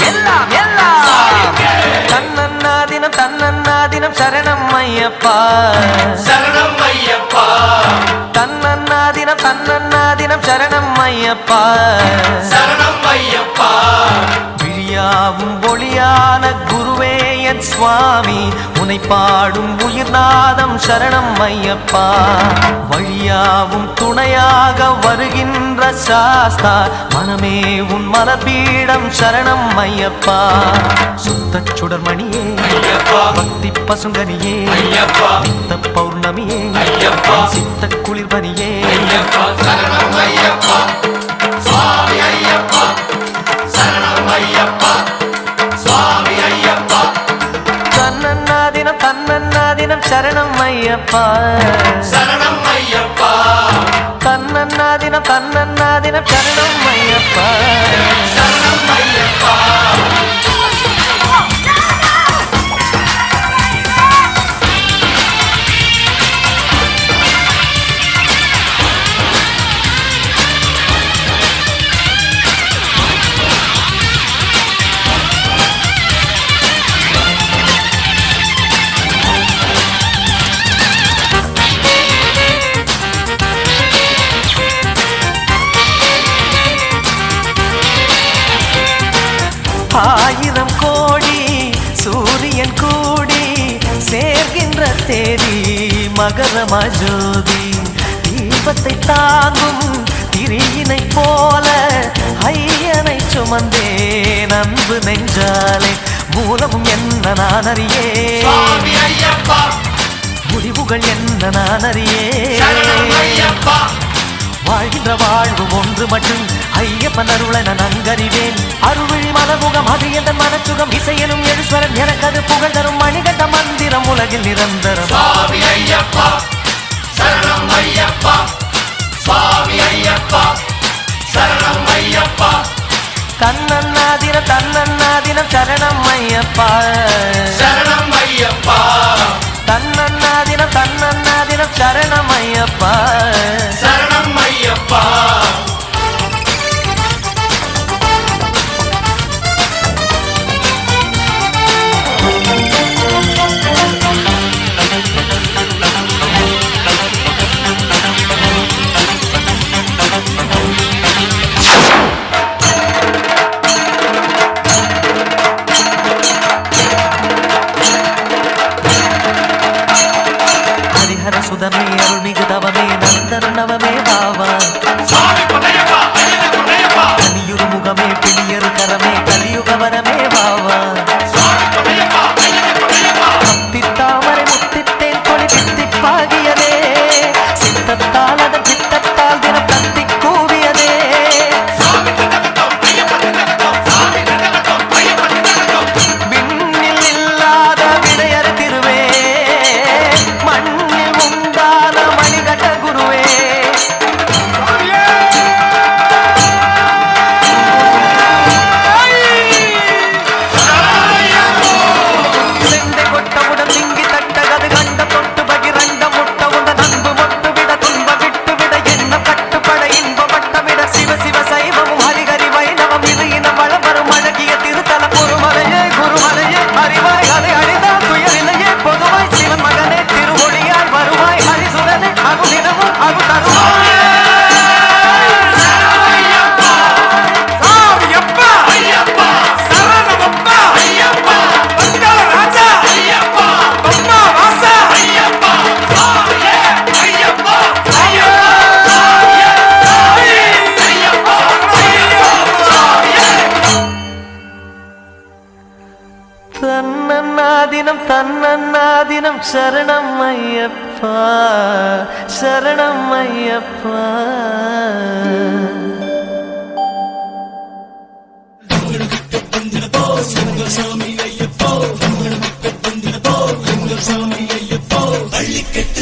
S5: எல்லாம் எல்லாம் தன்னன்னாதினம் தன்னன்னாதினம் சரணம் ஐயப்பா சரணம் ஐயப்பா தன்னன்னாதினம் தன்னன்னாதினம் சரணம் ஐயப்பா சரணம் ஐயப்பா. விழியாவும் ஒளியான குருவே என் சுவாமி உனை பாடும் உயிர்நாதம் சரணம் ஐயப்பா. வழியாவும் துணையாக வருகின்ற சாஸ்தா மனமே உன் மலர்பீடம் சரணம் ஐயப்பா. சுத்த சுடர்மணியே பக்தி பசுங்கனியே நித்த பௌர்ணமியே சித்த குளிர்பனியே சரணம் ஐயப்பா சுவாமி ஐயப்பா சரணம் ஐயப்பா சுவாமி ஐயப்பா. தன்னன்னாதினம் தன்னன்னாதினம் சரணம் ஐயப்பா சரணம் ஐயப்பா தன்னன்னாதினம் தன்னன்னாதினம் சரணம் ஐயப்பா ஆயிரம் கோடி சூரியன் கூடி சேர்கின்ற தேதி மகரமா ஜோதி தீபத்தை தாங்கும் திரியினை போல ஐயனை சுமந்தேன் அன்பு நெஞ்சாலே மூலமும் என்ன நான் அறியே முடிவுகள் என்ன நான் அறியே வாழ்கின்ற வாழ்வு ஒன்று மட்டும் ஐயப்பன் அருளை நான் அங்கறிவேன் அருள்விழி மலமுகம் அது எந்த மனச்சுகம் இசையனும் எழுஸ்வரன் எனக்கு அது புகழ் தரும் மணிகண்ட மந்திரம் உலகில் நிரந்தரம்
S3: சுவாமி ஐயப்பா சரணம் ஐயப்பா சுவாமி ஐயப்பா சரணம் ஐயப்பா
S5: தன்னன்னாதினம் சரணம் ஐயப்பா
S3: சரணம் ஐயப்பா
S5: தன்னன்னாதினம் சரணம் ஐயப்பா
S3: சரணம் ஐயப்பா
S5: சுதமே அருள்மிகு தவமே நந்தன நவமே பாவா கனியுறு முகமே பிணியரு கரமே கலியுகவரமே பாவா முத்தித்தாமரை முத்தித்தேன் கொடி தித்திப்பாகியதே சித்தத்தால் அதன் சித்தத்தால் தினம் தத்தி கூவியதே விண்ணில் இல்லாத விடையறு திருவே மண்ணில் உண்டான மணிகண்ட குருவே செண்டை கொட்டவுடன் திங்கி தட்டகது கண்ட தொட்டு பகிரண்ட முட்ட உண்ட நண்பு மொட்டு விட துன்ப விட்டு விட எண்ணம் கட்டுப்பட இன்பப்பட்ட விட சிவ சிவ சைவமும் ஹரிகரி வைணவம் இது இனம் வளம் வரும் அழகிய திருத்தல குருமலையே அறிவாய் அதை அழிந்தால் துயரிலையே பொதுவாய் சிவன் மகனே திருமொழியால் வருவாய் ஹரிசுரனே அகு தினமும் அகு தருவாய் தன்னன்னாதினம் சரணம் ஐயப்பா சரணம் ஐயப்பா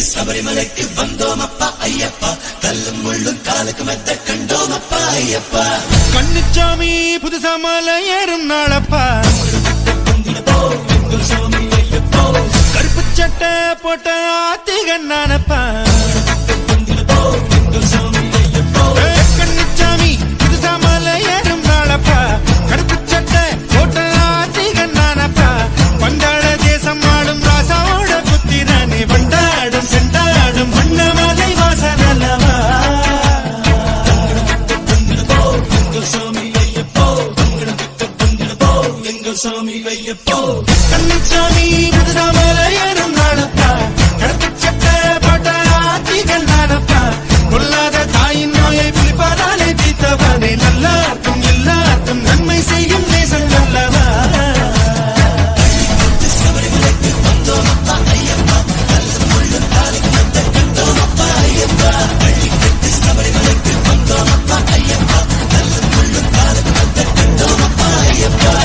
S3: சபரிமலைக்கு வந்தோமப்பா ஐயப்பா கல்லும் முள்ளும் காலுக்கு மெத்த கண்டோமப்பா ஐயப்பா
S6: கண்ணுச்சாமி புதுசா மலை ஏறும் நாளப்பா கருப்பு சட்டை போட்ட ஆத்திகன்னானப்பா கண்ணுச்சாமி புதுசா மலை ஏறும் நாளப்பா கருப்பு சட்டை போட்ட ஆத்திகன்னானப்பா பண்டாட தேசம் ஆடும் ராசாவோட புத்திரனே வண்டாடும் செண்டாடும் வண்ணமலை வாசனல்லவா சாமி ஐயப்போ கண்ணுச்சாமி புதுசாமலை ஏறும் நாளப்பா கடத்து சட்டை போட்ட ஆத்திகள் நானப்பா கொல்லாத தாயின் நோயை பிடிப்பதாலே தீர்த்தவனே நல்லார்க்கும் எல்லாருக்கும் நன்மை செய்யும் தேசம் அல்லவா சபரிமலைக்கு வந்தோமப்பா ஐயப்பா கல்லும் முள்ளும் காலுக்கு மெத்த கண்டோமப்பா ஐயப்பா சபரிமலைக்கு வந்தோமப்பா ஐயப்பா கல்லும் முள்ளும் காலுக்கு மெத்த கண்டோமப்பா ஐயப்பா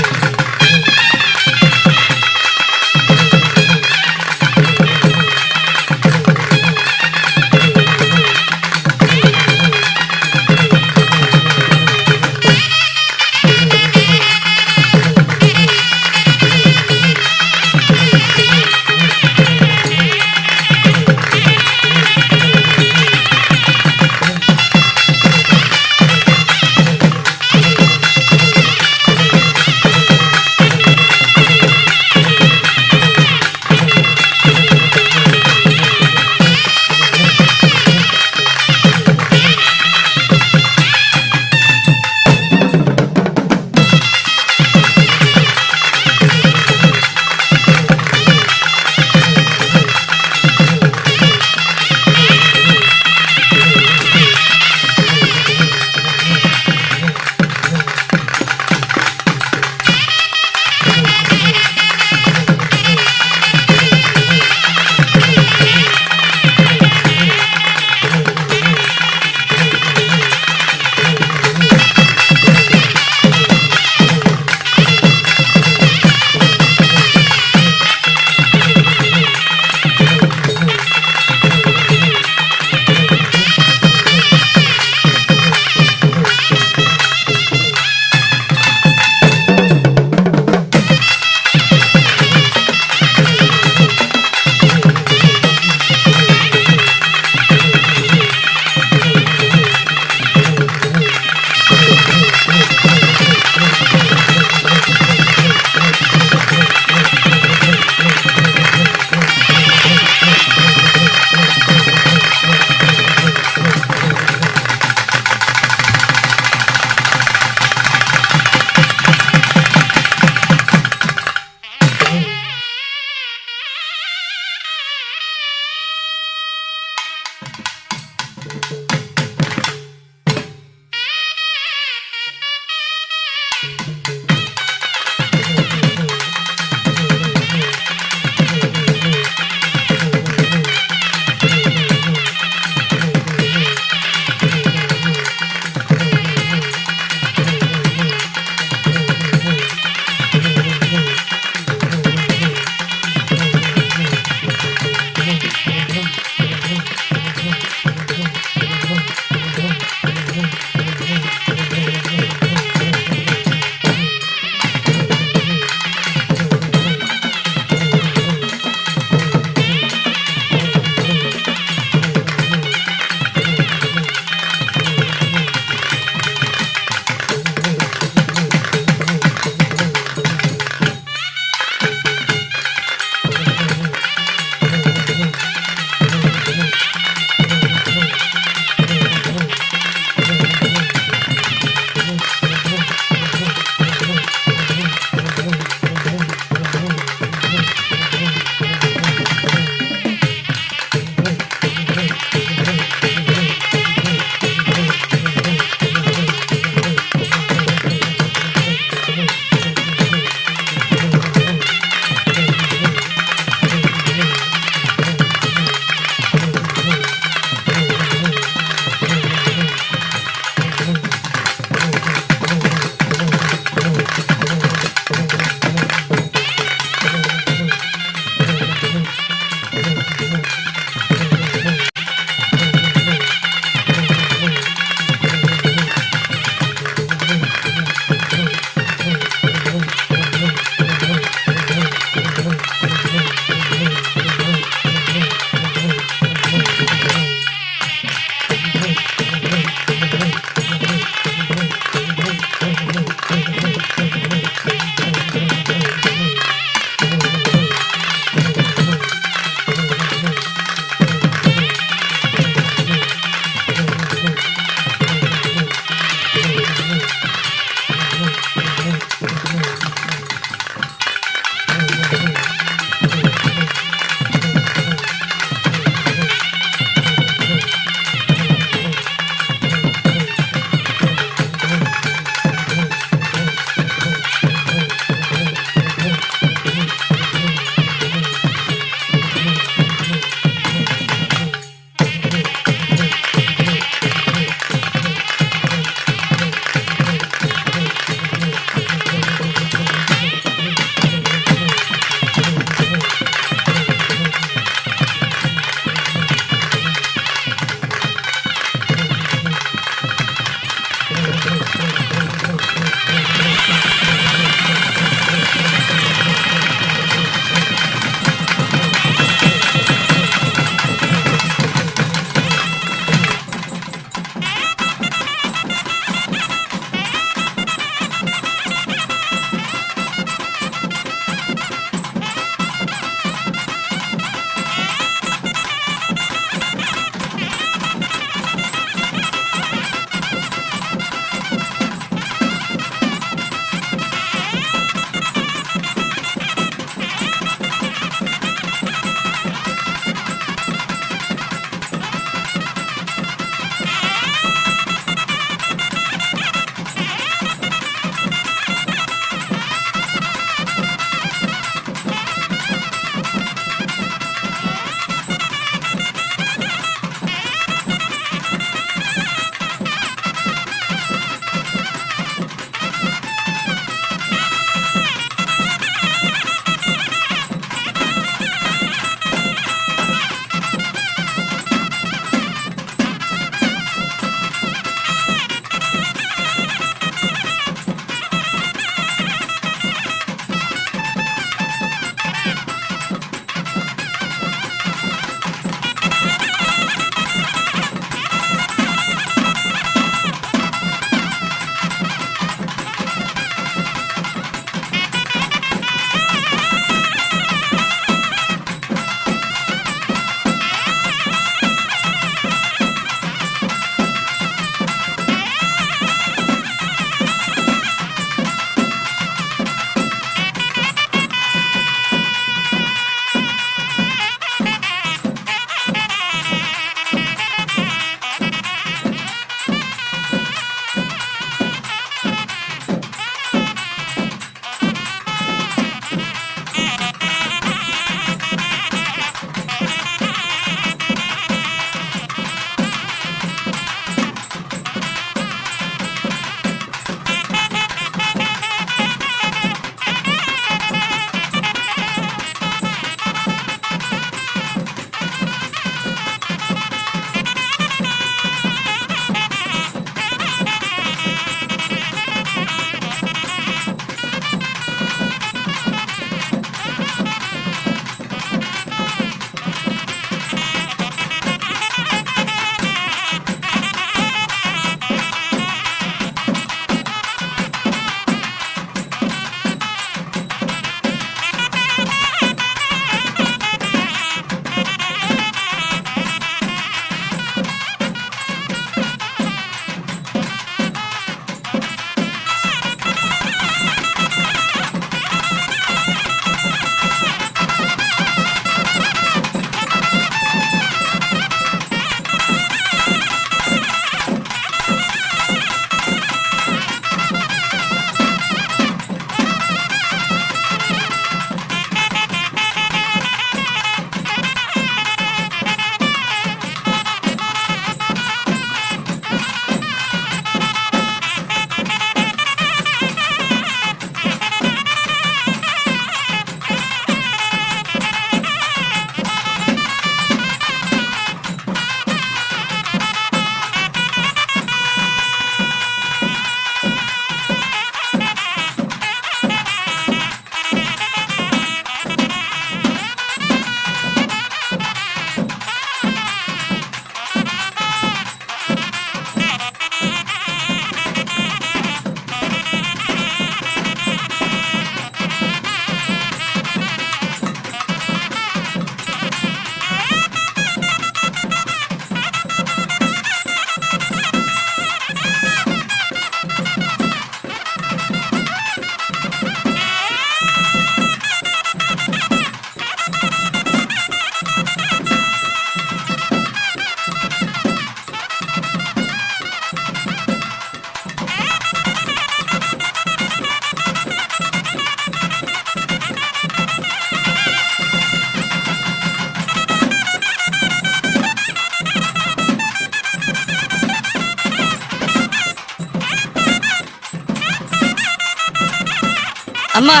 S4: அம்மா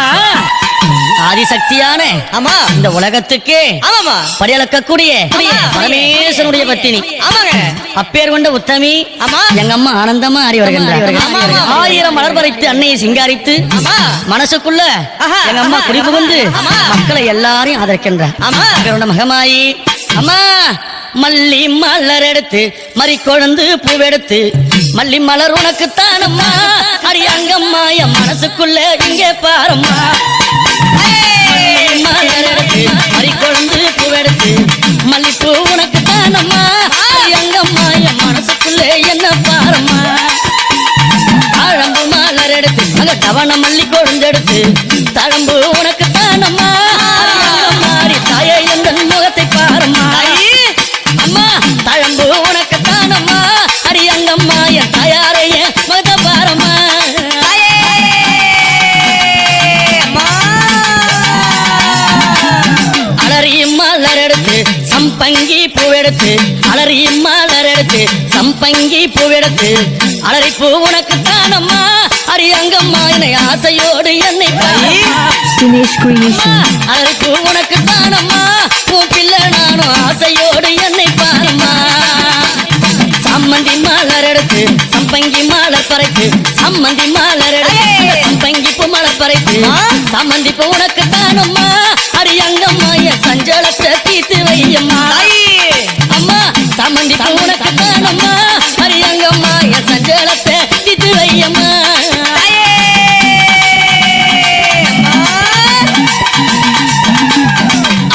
S4: ஆதிசக்தியான
S7: ஆமா
S4: இந்த உலகத்துக்கு
S7: ஆமாமா
S4: படியளக்கக்கூடிய
S7: ஆமா.
S4: பரமேஸ்வரனுடைய பத்தினி
S7: ஆமாங்க
S4: அப்பேர் கொண்ட உத்தமி
S7: ஆமா
S4: எங்க அம்மா ஆனந்தமா ஆடி வருகின்றார்
S7: ஆமா, ஆமா.
S4: 1000 மலர் பறித்து அன்னையை சிங்காரித்து
S7: ஆமா
S4: மனசுக்குள்ள
S7: ஆஹா.
S4: எங்க அம்மா குடிபுகுந்து
S7: ஆமா.
S4: மக்களை எல்லாரையும் ஆதரிக்கின்றார்
S7: ஆமா.
S4: அப்பேர் மகமாயி அம்மா மல்லி மலர் எடுத்து மறி கொழுந்து பூவெடுத்து மல்லி மலர் உனக்கு தானம்மா அரியங்கம்மா என் மனசுக்குள்ள இங்கே பாரம்மா மல்லி மலர் எடுத்து மறி கொழுந்து பூவெடுத்து மல்லிப்பூ உனக்கு தானம்மா அரியங்கம்மா என் மனசுக்குள்ள என்ன பாரம்மா தாழம்பு மலர் எடுத்து அங்க தவண மல்லி கொழுந்தெடுத்து தழம்பு உனக்கு தானம்மா மாறி தாயே எந்த முகத்தை பாரம்மா அம்மா தழம்பு உனக்கு தானம்மா அரியங்கம்மா என் தாயாரைய மத பாரம்மா அலறி மலர் எடுத்து சம்பங்கி பூவெடுத்து அலறி மலர் எடுத்து சம்பங்கி பூவெடுத்து அலறி பூ உனக்கு தானம்மா அரியங்கம்மா என்னை ஆசையோடு என்னை அலறி பூ உனக்கு தானம்மா உன் பிள்ளை நானும் ஆசையோடு என்னை பாருமா சம்மந்தி மலர் எடுத்து சம்பங்கி மலர் பறைத்து சம்மந்தி மலர் எடுத்து சம்பங்கி பூ மலர் பறைத்து சம்மந்தி பூ உனக்கு தானம்மா அரியங்கம்மா என் சஞ்சலத்தை தீர்த்து வையம்மா அம்மா சம்மந்தி பூ உனக்கு தானம்மா அரியங்கம்மா என் சஞ்சலத்தை தீர்த்து வையம்மா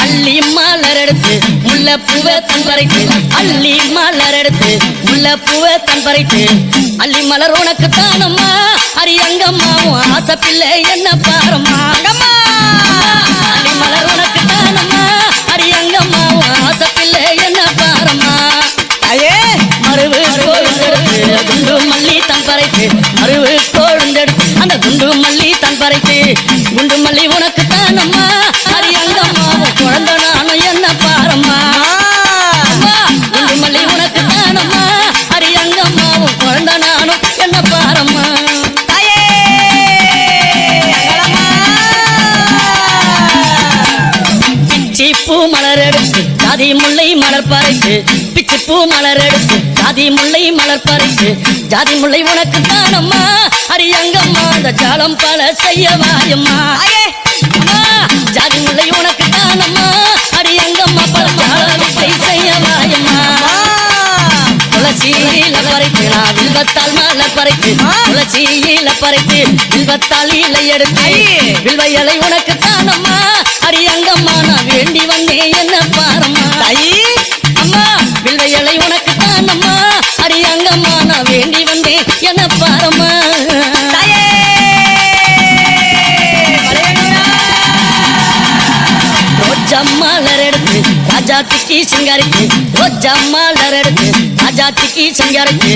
S4: அள்ளி மலர் எடுத்து முல்லை பூவை தன் பறித்து அள்ளி மலர் எடுத்து முல்லை பூவை தன் பறித்து அள்ளி மலர் உனக்கு தானம்மா அரியங்கம்மா உன் ஆசை பிள்ளை என்ன பாரம்மா அள்ளி மலர் உனக்கு தானம்மா அரியங்கம்மா உன் ஆசை பிள்ளை என்ன பாரம்மா மருவு கோழுந்தெடுத்து குண்டு மல்லி தன் பறித்து மருவு கோழுந்தெடுத்து அந்த குண்டு மல்லி தன் பறித்து குண்டு மல்லி உனக்கு தானம்மா அரியங்கம்மா உன் குழந்தை நானும் என்ன பாரம்மா குண்டு மல்லி உனக்கு தானம்மா அரியங்கம்மா உன் குழந்தை நானும் என்ன பாரம்மா பிச்சி பூ மலர் எடுத்து ஜாதி முல்லை மலர் பறித்து பிச்சி பூ மலர் எடுத்து ஜாதி முல்லை மலர் பறித்து ஜாதி முல்லை உனக்கு தானம்மா அரியங்கம்மா அந்த ஜாலம் பல செய்ய வாயம்மா ஜாதி முல்லை உனக்கு தானம்மா அரியங்கம்மா பல ஜாலத்தை செய்ய வாயம்மா துளசியில பறித்து நான் வில்வத்தால் மலர் பறித்து துளசியில பறித்து வில்வத்தால் இலை எடுத்து வில்வ இலை உனக்கு தானம்மா அரியங்கம்மா நான் வேண்டி வந்தேன் என்ன பாரம்மா அம்மா வில்வ இலை உனக்கு தானம்மா அரியங்கம்மா நான் வேண்டி வந்தேன் என்ன பாரம்மா ரோஜா மலர் எடுத்து ராஜாத்திக்கு சிங்காரிக்கு ரோஜா மலர் எடுத்து ராஜாத்திக்கு சிங்காரிக்கு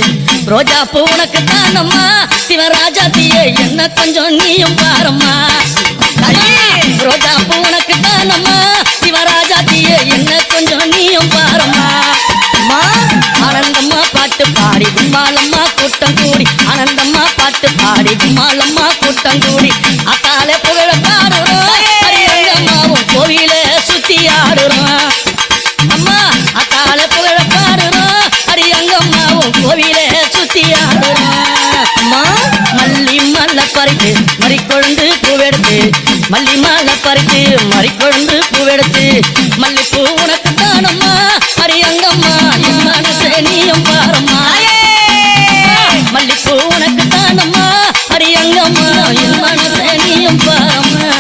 S4: ரோஜா பூ உனக்கு தானம்மா சிவராஜாத்தியே என்ன கொஞ்சம் நீயும் பாரம்மா ரோஜா பூ உனக்கு தானம்மா சிவராஜாத்தியே என்ன கொஞ்சம் நீயும் பாரம்மா ஆனந்தம்மா பாட்டு பாடி கும்மாளம்மா கூட்டம் கூடி ஆனந்தம்மா பாட்டு பாடி கும்மாளம்மா கூட்டம் கூடி அத்தாலே புகழ பாடுறோம் அரியங்கம்மாவும் கோவில சுத்தி ஆடுறோம் அம்மா அத்தாலே புகழ பாடுறோம் அரியங்கம்மாவும் கோவில சுத்தி ஆடுறோம் அம்மா மல்லி மல்ல பறித்து மறிக்கொழுந்து பூவெடுத்து மல்லி மல்ல பறித்து மறிக்கொழுந்து பூவெடுத்து மல்லிப்பூ உனக்கு தானம்மா அரியங்கம்மா என் மனசே நீயும் பாரம்மா மல்லிப்பூ உனக்கு தானம்மா அரியங்கம்மா என் மனசே நீயும் பாரம்மா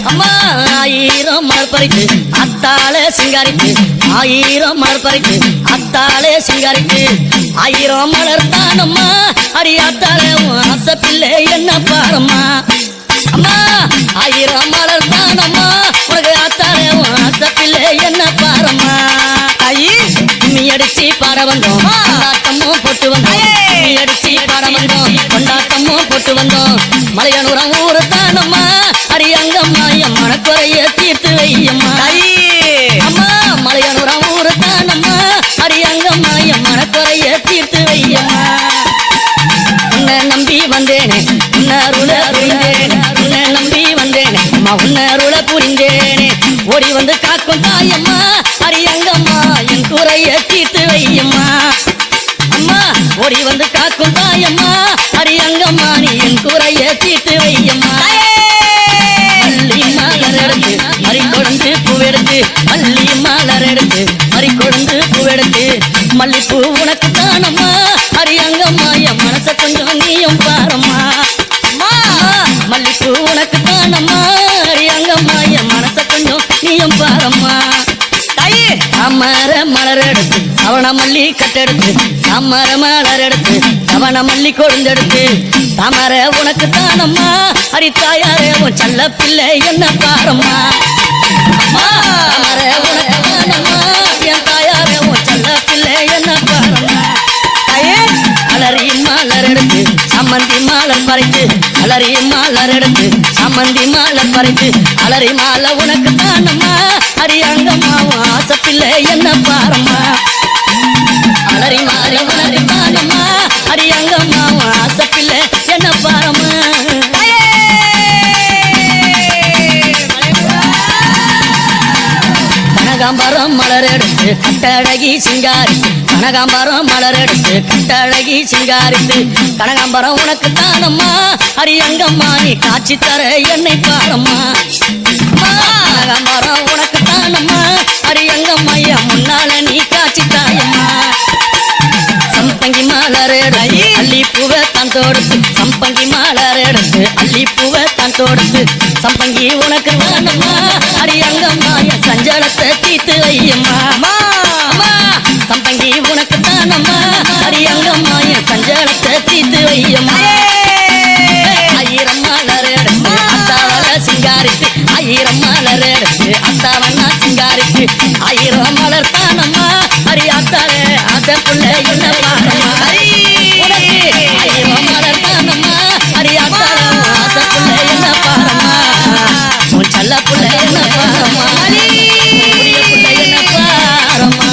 S4: அம்மா 1000 மலர் பறித்து அத்தாளே சிங்காரித்து 1000 மலர் பறித்து அத்தாளே சிங்காரித்து 1000 மலர் தானம்மா அடியாத்தாளே உன் ஆசை பிள்ளை என்ன பாரம்மா அம்மா 1000 மலர் தானம்மா உனக்கு ஆத்தாளே உன் ஆசை பிள்ளை என்ன பாரம்மா கும்மி அடிச்சு பாட வந்தோம் கொண்டாட்டமும் போட்டு வந்தோம் கும்மி அடிச்சு பாட வந்தோம் கொண்டாட்டமும் போட்டு வந்தோம் மலையனூரம் ஊரு தானம்மா அரியங்கம்மா என் மனக்குறைய தீர்த்து வையம்மா அம்மா மலையனூரம் ஊரு தானம்மா அரியங்கம்மா என் மனக்குறைய தீர்த்து வையம்மா நான் உன்னருள புரிந்தேனே ஓடி வந்து காக்கும் தாயம்மா அரியங்கம்மா என் குறைய தீர்த்து வையம்மா அம்மா ஓடி வந்து காக்கும் தாயம்மா அரியங்கம்மா நீ என் குறைய தீர்த்து வையம்மா அள்ளி மலர் எடுத்து மறி கொழுந்து பூவெடுத்து அள்ளி மலர் எடுத்து மறி கொழுந்து பூவெடுத்து மல்லிப்பூ உனக்கு தானம்மா அரியங்கம்மா என் மனச கொஞ்சம் நீயும் பாரம்மா மல்லிப்பூ உனக்கு தானம்மா அரியங்கம்மா என் மனச கொஞ்சம் நீயும் பாரம்மா தாமர மலர் எடுத்து அவன மல்லி கட்டெடுத்து தாமர மலர் எடுத்து அவன மல்லி கொழுந்தெடுத்து தாமர உனக்கு தானம்மா அரி தாயாரே உன் செல்ல பிள்ளை என்ன பாரம்மா தாமர உனக்கு தானம்மா என் தாயாரே உன் செல்ல பிள்ளை என்ன பாரம்மா அலறி மலர் எடுத்து சம்மந்தி மாலர் பறித்து அலறி மலர் எடுத்து சம்மந்தி மாலர் பறித்து அலறி மாலை உனக்கு தானம்மா அரியங்கம்மா ஆசை பிள்ளை என்ன பாரம்மா அலறி மாறி மலரி தானம்மா அரியங்கம்மா ஆசை பிள்ளை என்ன பாரம்மா கனகாம்பரம் மலர் எடுத்து கட்டழகி சிங்காரித்து கனகாம்பரம் மலர் எடுத்து கட்டழகி சிங்காரித்து கனகாம்பரம் உனக்கு தானம்மா அரியங்கம்மா நீ காட்சி தர என்னை பாரம்மா கனகாம்பரம் உனக்கு தானம்மா அரியங்கம்மா என் முன்னால நீ காட்சி தாயம்மா சம்பங்கி மலர் எடுத்து அள்ளி பூவை தான் தொடுத்து சம்பங்கி மலர் எடுத்து அள்ளி பூவை தான் தொடுத்து சம்பங்கி உனக்கு தானம்மா அரியங்கம்மா என் சஞ்சலத்தை தீர்த்து வையம்மா சம்பங்கி உனக்கு தானம்மா அரியங்கம்மா என் சஞ்சலத்தை தீர்த்து வையம்மா ஆயிரம் மலர் எடுத்து அத்தாவல சிங்காரித்து ஆயிரம் மலர் எடுத்து அத்தாவண்ணா சிங்காரித்து ஆயிரம் மலர் தானம்மா அரியாத்தாலே அதற்குள்ள என்ன பாரம்மா ஆயிரம் மலர் தானம்மா அரியாத்தாலே அதற்குள்ள என்ன பாரம்மா உன் செல்ல புள்ள என்ன பாரம்மா புள்ள என்ன பாரம்மா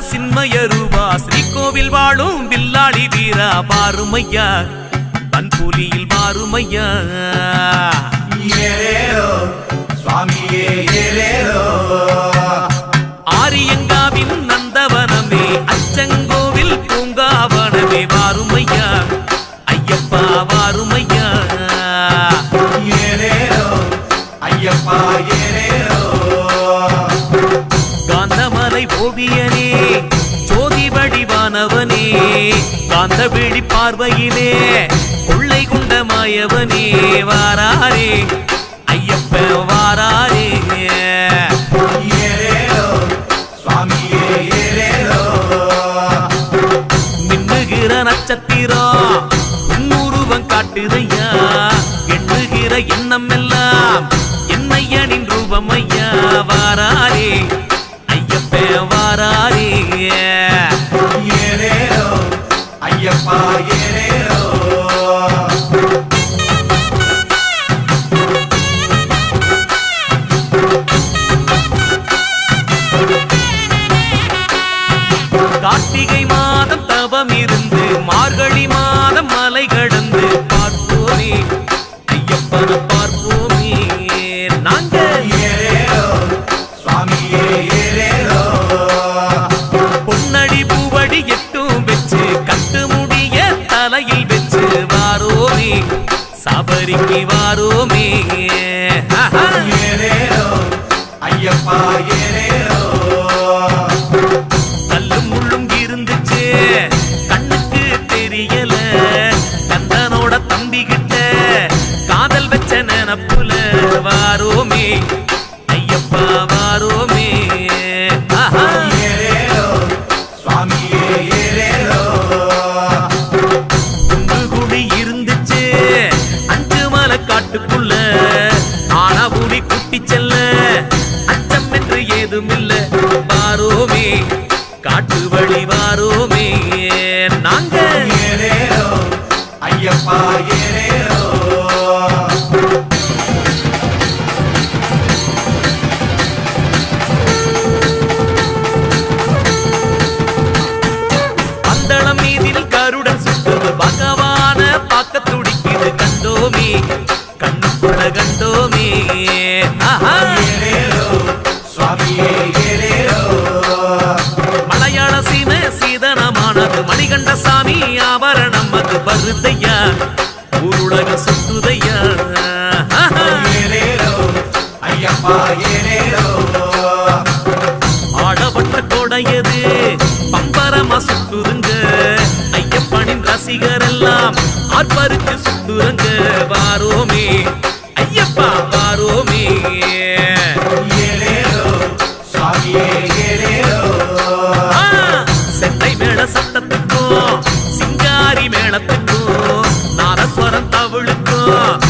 S5: சின்மய ரூபா ஸ்ரீகோவில் வாழும் வில்லாளி வீரா பாருமையா பன்புலியில் மாறுமையா
S6: சுவாமியே ஏலேலோ
S5: ஆரியங்காவின் நந்தவனமே அச்சங்கோவில் பூங்காவனமே வாருமையா ஐயப்பா வாருமையா
S6: ஏலேலோ ஐயப்பா ஏலேலோ
S5: காந்தமலை ஓவியனே ஜோதி வடிவானவனே காந்த விழி பார்வையிலே கொள்ளை கொண்ட மாயவனே வாராரே ஐயப்ப வாராரே
S6: ஏலேலோ சுவாமியே ஏலேலோ
S5: மின்னுகிற நட்சத்திரம் உன்னுருவம் காட்டுதையா எண்ணுகிற எண்ணம் எல்லாம் என்னையனின் ரூபம் ஐயா வாராரே ஐயப்ப வாராரே
S6: ஏலேலோ ஐயப்பா ஏலேலோ
S5: கார்த்திகை மாதம் தவம் இருந்து மார்கழி மாதம் மலை கடந்து பார்ப்போமே ஐயப்பன பார்ப்போமே நாங்க
S6: ஏலேலோ சுவாமியே ஏலேலோ
S5: பொன்னடி பூவடி எட்டும் வச்சு கட்டு முடிய தலையில் வச்சு வாரோமே சபரிக்கு வாரோமே
S6: ஏலேலோ ஐயப்பா ஏலேலோ
S5: கல்லும் முள்ளும் இருந்துச்சு கண்ணுக்கு தெரியல கந்தனோட தம்பி கிட்ட காதல் வச்ச நினப்புல வாரோமே ஐயப்பா வாரோமே
S6: ஏலேலோ சுவாமியே ஏலேலோ
S5: குடி இருந்துச்சு அஞ்சு மலை காட்டுக்குள்ள ஆனா புலி குட்டி செல்ல அச்சம் என்று ஏதுமில்ல வாரோமே காட்டு வழி வாரோமே நாங்க
S6: ஏலேலோ ஐயப்பா ஏலேலோ
S5: பந்தளம் மீதில் கருடன் சுட்டுது பகவான பார்க்க துடிக்குது கண்டோமே கண்ணுக்குள்ள கண்டோமே
S6: ஏலேலோ சுவாமியே ஏலேலோ
S5: மலையாள சீதனமானது மணிகண்ட சாமி ஆபரணம் அது பருதையா ஊருலக சுத்துதையா
S6: ஏலேலோ ஐயப்பா ஏலேலோ
S5: ஆடப்பட்ட கொடையது பம்பரமா சுத்துதுங்க ஐயப்பனின் ரசிகர் எல்லாம் ஆர்ப்பரித்து சுத்துறங்க வாரோமே ஐயப்பா வாரோமே
S6: ஏலேலோ சுவாமியே ஏலேலோ
S5: சென்னை மேள சத்தத்துக்கும் சிங்காரி மேளத்துக்கும் நாரஸ்வரம் தவிழுக்கும்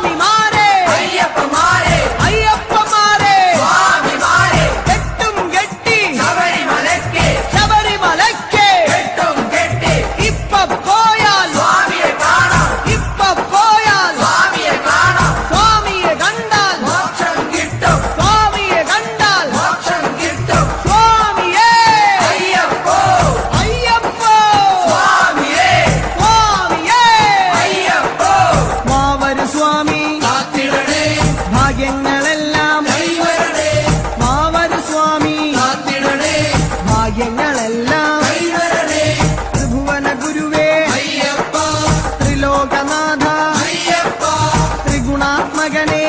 S2: ത്രിലോകനാഥ ത്രിഗുണാത്മകനേ